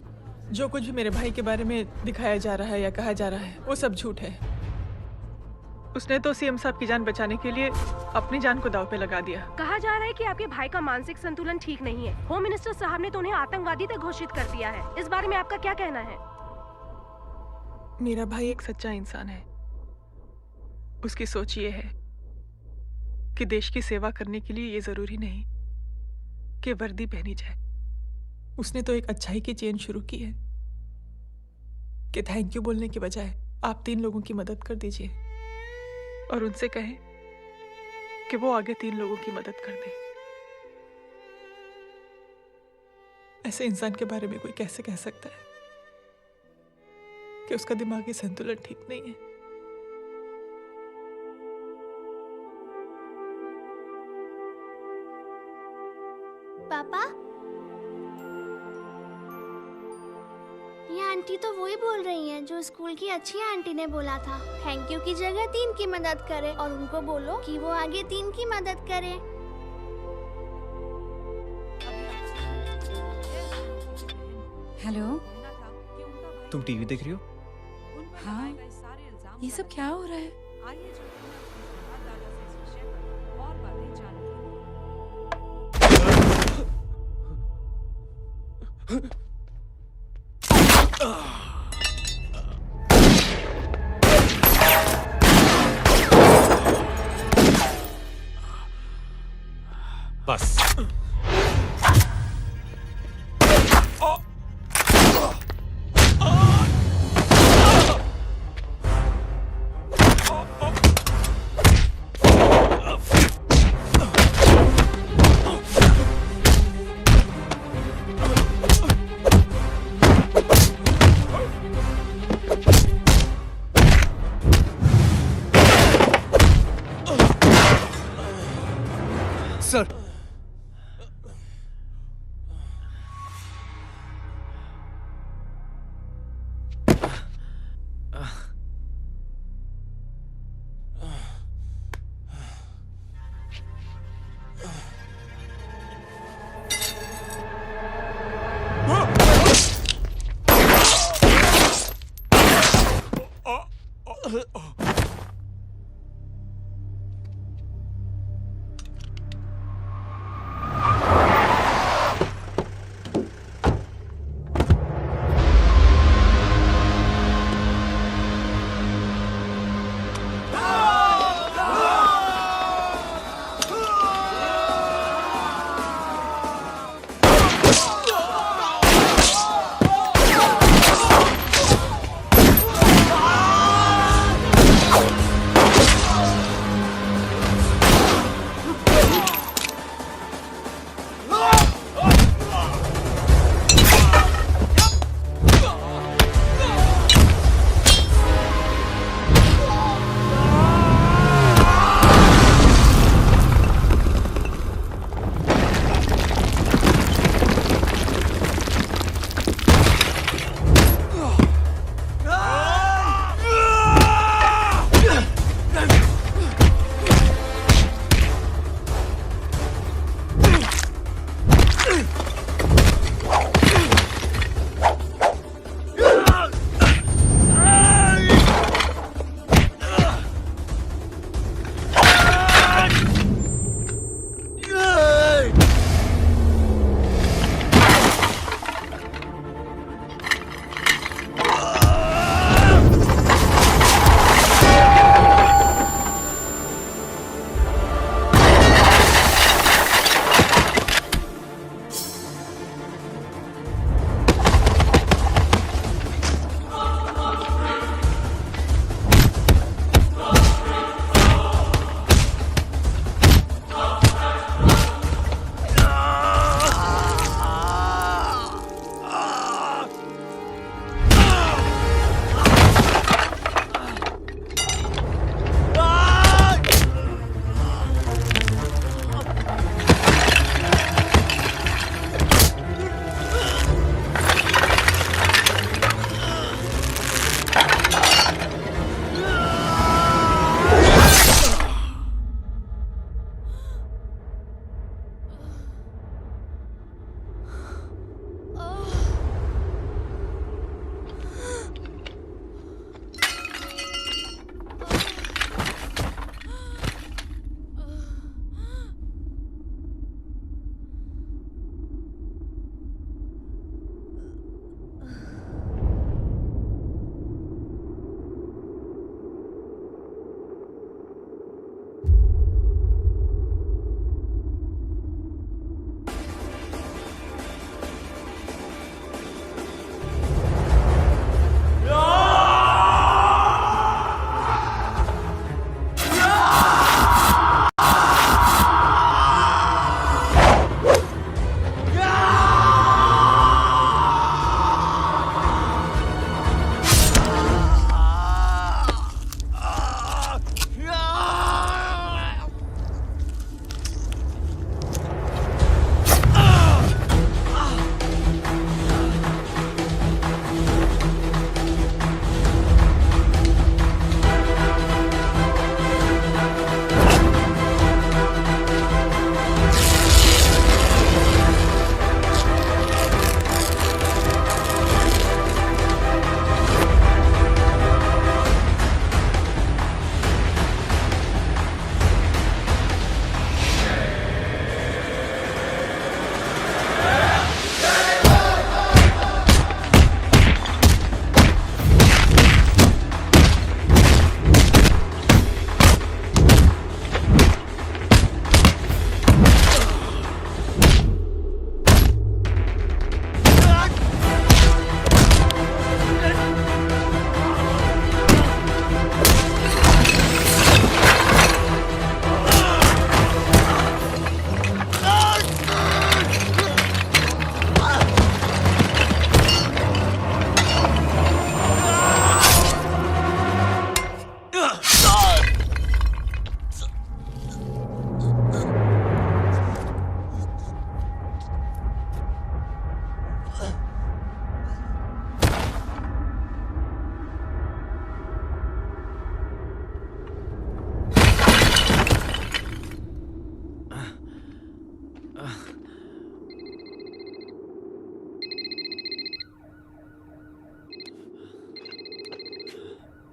जो कुछ भी मेरे भाई के बारे में दिखाया जा रहा है या कहा जा रहा है वो सब झूठ है। उसने तो सीएम साहब की जान बचाने के लिए अपनी जान को दांव पे लगा दिया। कहा जा रहा है कि आपके भाई का मानसिक संतुलन ठीक नहीं है। होम मिनिस्टर साहब ने तो उन्हें आतंकवादी तक घोषित कर दिया है। इस बारे में आपका क्या कहना है? मेरा भाई एक सच्चा इंसान है। उसकी सोच ये है कि देश की सेवा करने के लिए ये जरूरी नहीं कि वर्दी पहनी जाए। उसने तो एक अच्छाई की चेन शुरू की है कि थैंक यू बोलने के बजाय आप 3 लोगों की मदद कर दीजिए और उनसे कहें कि वो आगे 3 लोगों की मदद कर दे। ऐसे इंसान के बारे में कोई कैसे कह सकता है कि उसका दिमागी संतुलन ठीक नहीं है? पापा, ये आंटी तो वही बोल रही हैं जो स्कूल की अच्छी आंटी ने बोला था, थैंक यू की जगह 3 की मदद करें और उनको बोलो कि वो आगे 3 की मदद करें। हेलो, तुम टीवी देख रही हो? हाँ, ये सब क्या हो रहा है? बस सर,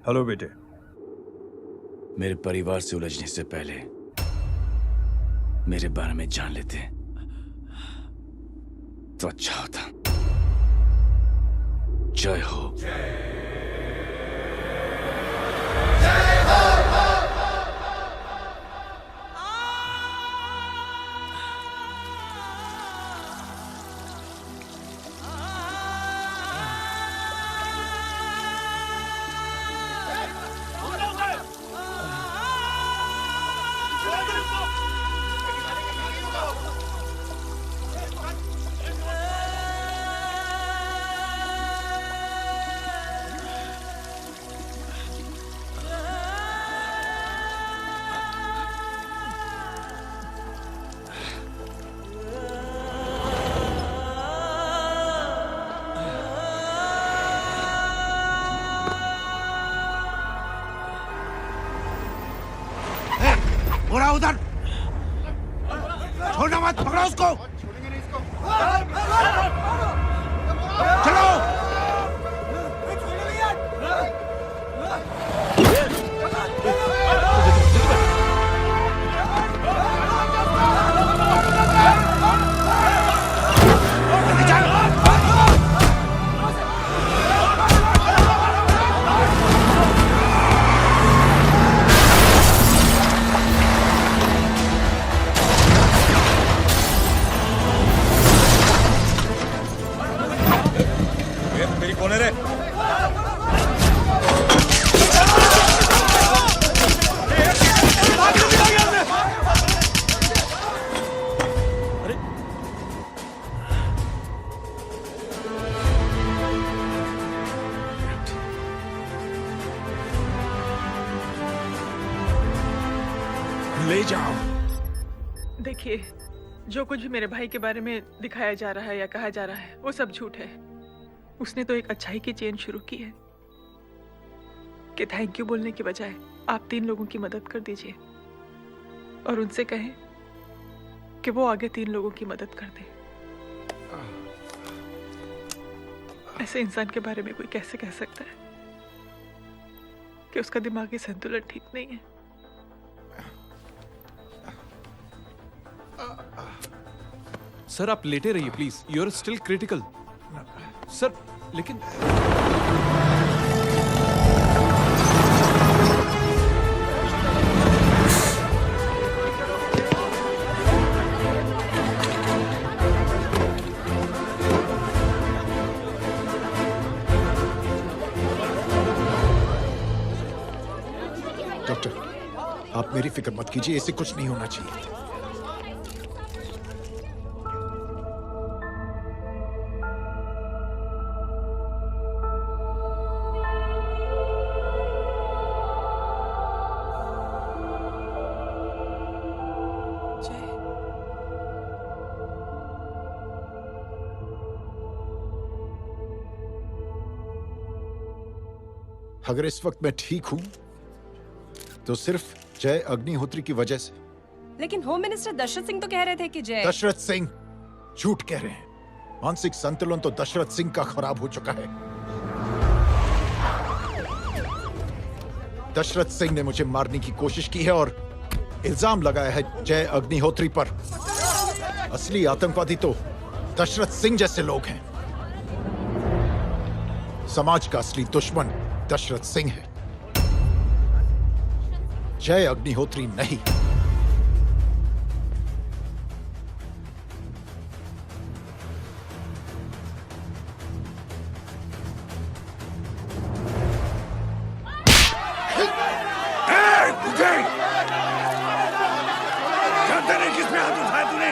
हेलो बेटे। मेरे परिवार से उलझने से पहले मेरे बारे में जान लेते तो अच्छा होता। जय हो। घोड़ा उधर, छोड़ना मत, पकड़ो उसको। चलो। मेरी कौन है रे? ले जाओ। देखिए, जो कुछ भी मेरे भाई के बारे में दिखाया जा रहा है या कहा जा रहा है वो सब झूठ है। उसने तो एक अच्छाई की चेन शुरू की है कि थैंक यू बोलने के बजाय आप 3 लोगों की मदद कर दीजिए और उनसे कहें कि वो आगे 3 लोगों की मदद कर दे। ऐसे इंसान के बारे में कोई कैसे कह सकता है कि उसका दिमागी संतुलन ठीक नहीं है? सर आप लेटे रहिए please, you are still critical. Sir लेकिन डॉक्टर, आप मेरी फिक्र मत कीजिए, इसे कुछ नहीं होना चाहिए। अगर इस वक्त मैं ठीक हूं तो सिर्फ जय अग्निहोत्री की वजह से। लेकिन होम मिनिस्टर दशरथ सिंह तो कह रहे थे कि जय। दशरथ सिंह झूठ कह रहे हैं। मानसिक संतुलन तो दशरथ सिंह का खराब हो चुका है। दशरथ सिंह ने मुझे मारने की कोशिश की है और इल्जाम लगाया है जय अग्निहोत्री पर। असली आतंकवादी तो दशरथ सिंह जैसे लोग हैं। समाज का असली दुश्मन दशरथ सिंह है, जय अग्निहोत्री नहीं। जानते नहीं किसमें हाथ उठाया तूने?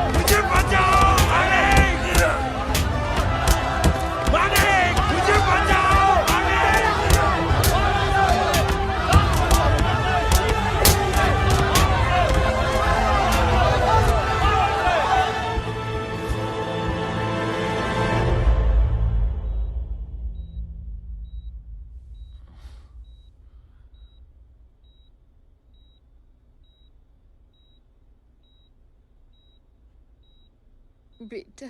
मुझे बेटा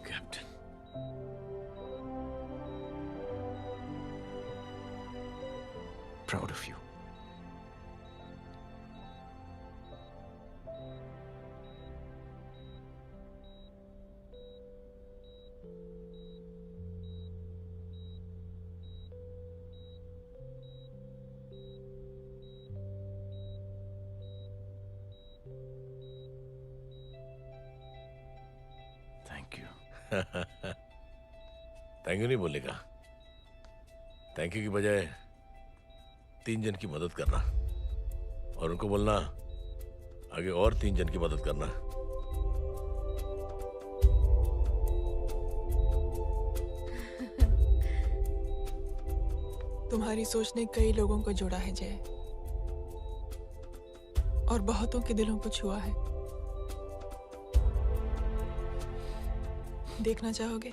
captain, proud of you. Thank you. Thank you नहीं बोलेगा। थैंक यू की बजाय 3 जन की मदद करना और उनको बोलना आगे और 3 जन की मदद करना। तुम्हारी सोच ने कई लोगों को जोड़ा है जय, और बहुतों के दिलों को छुआ है। देखना चाहोगे?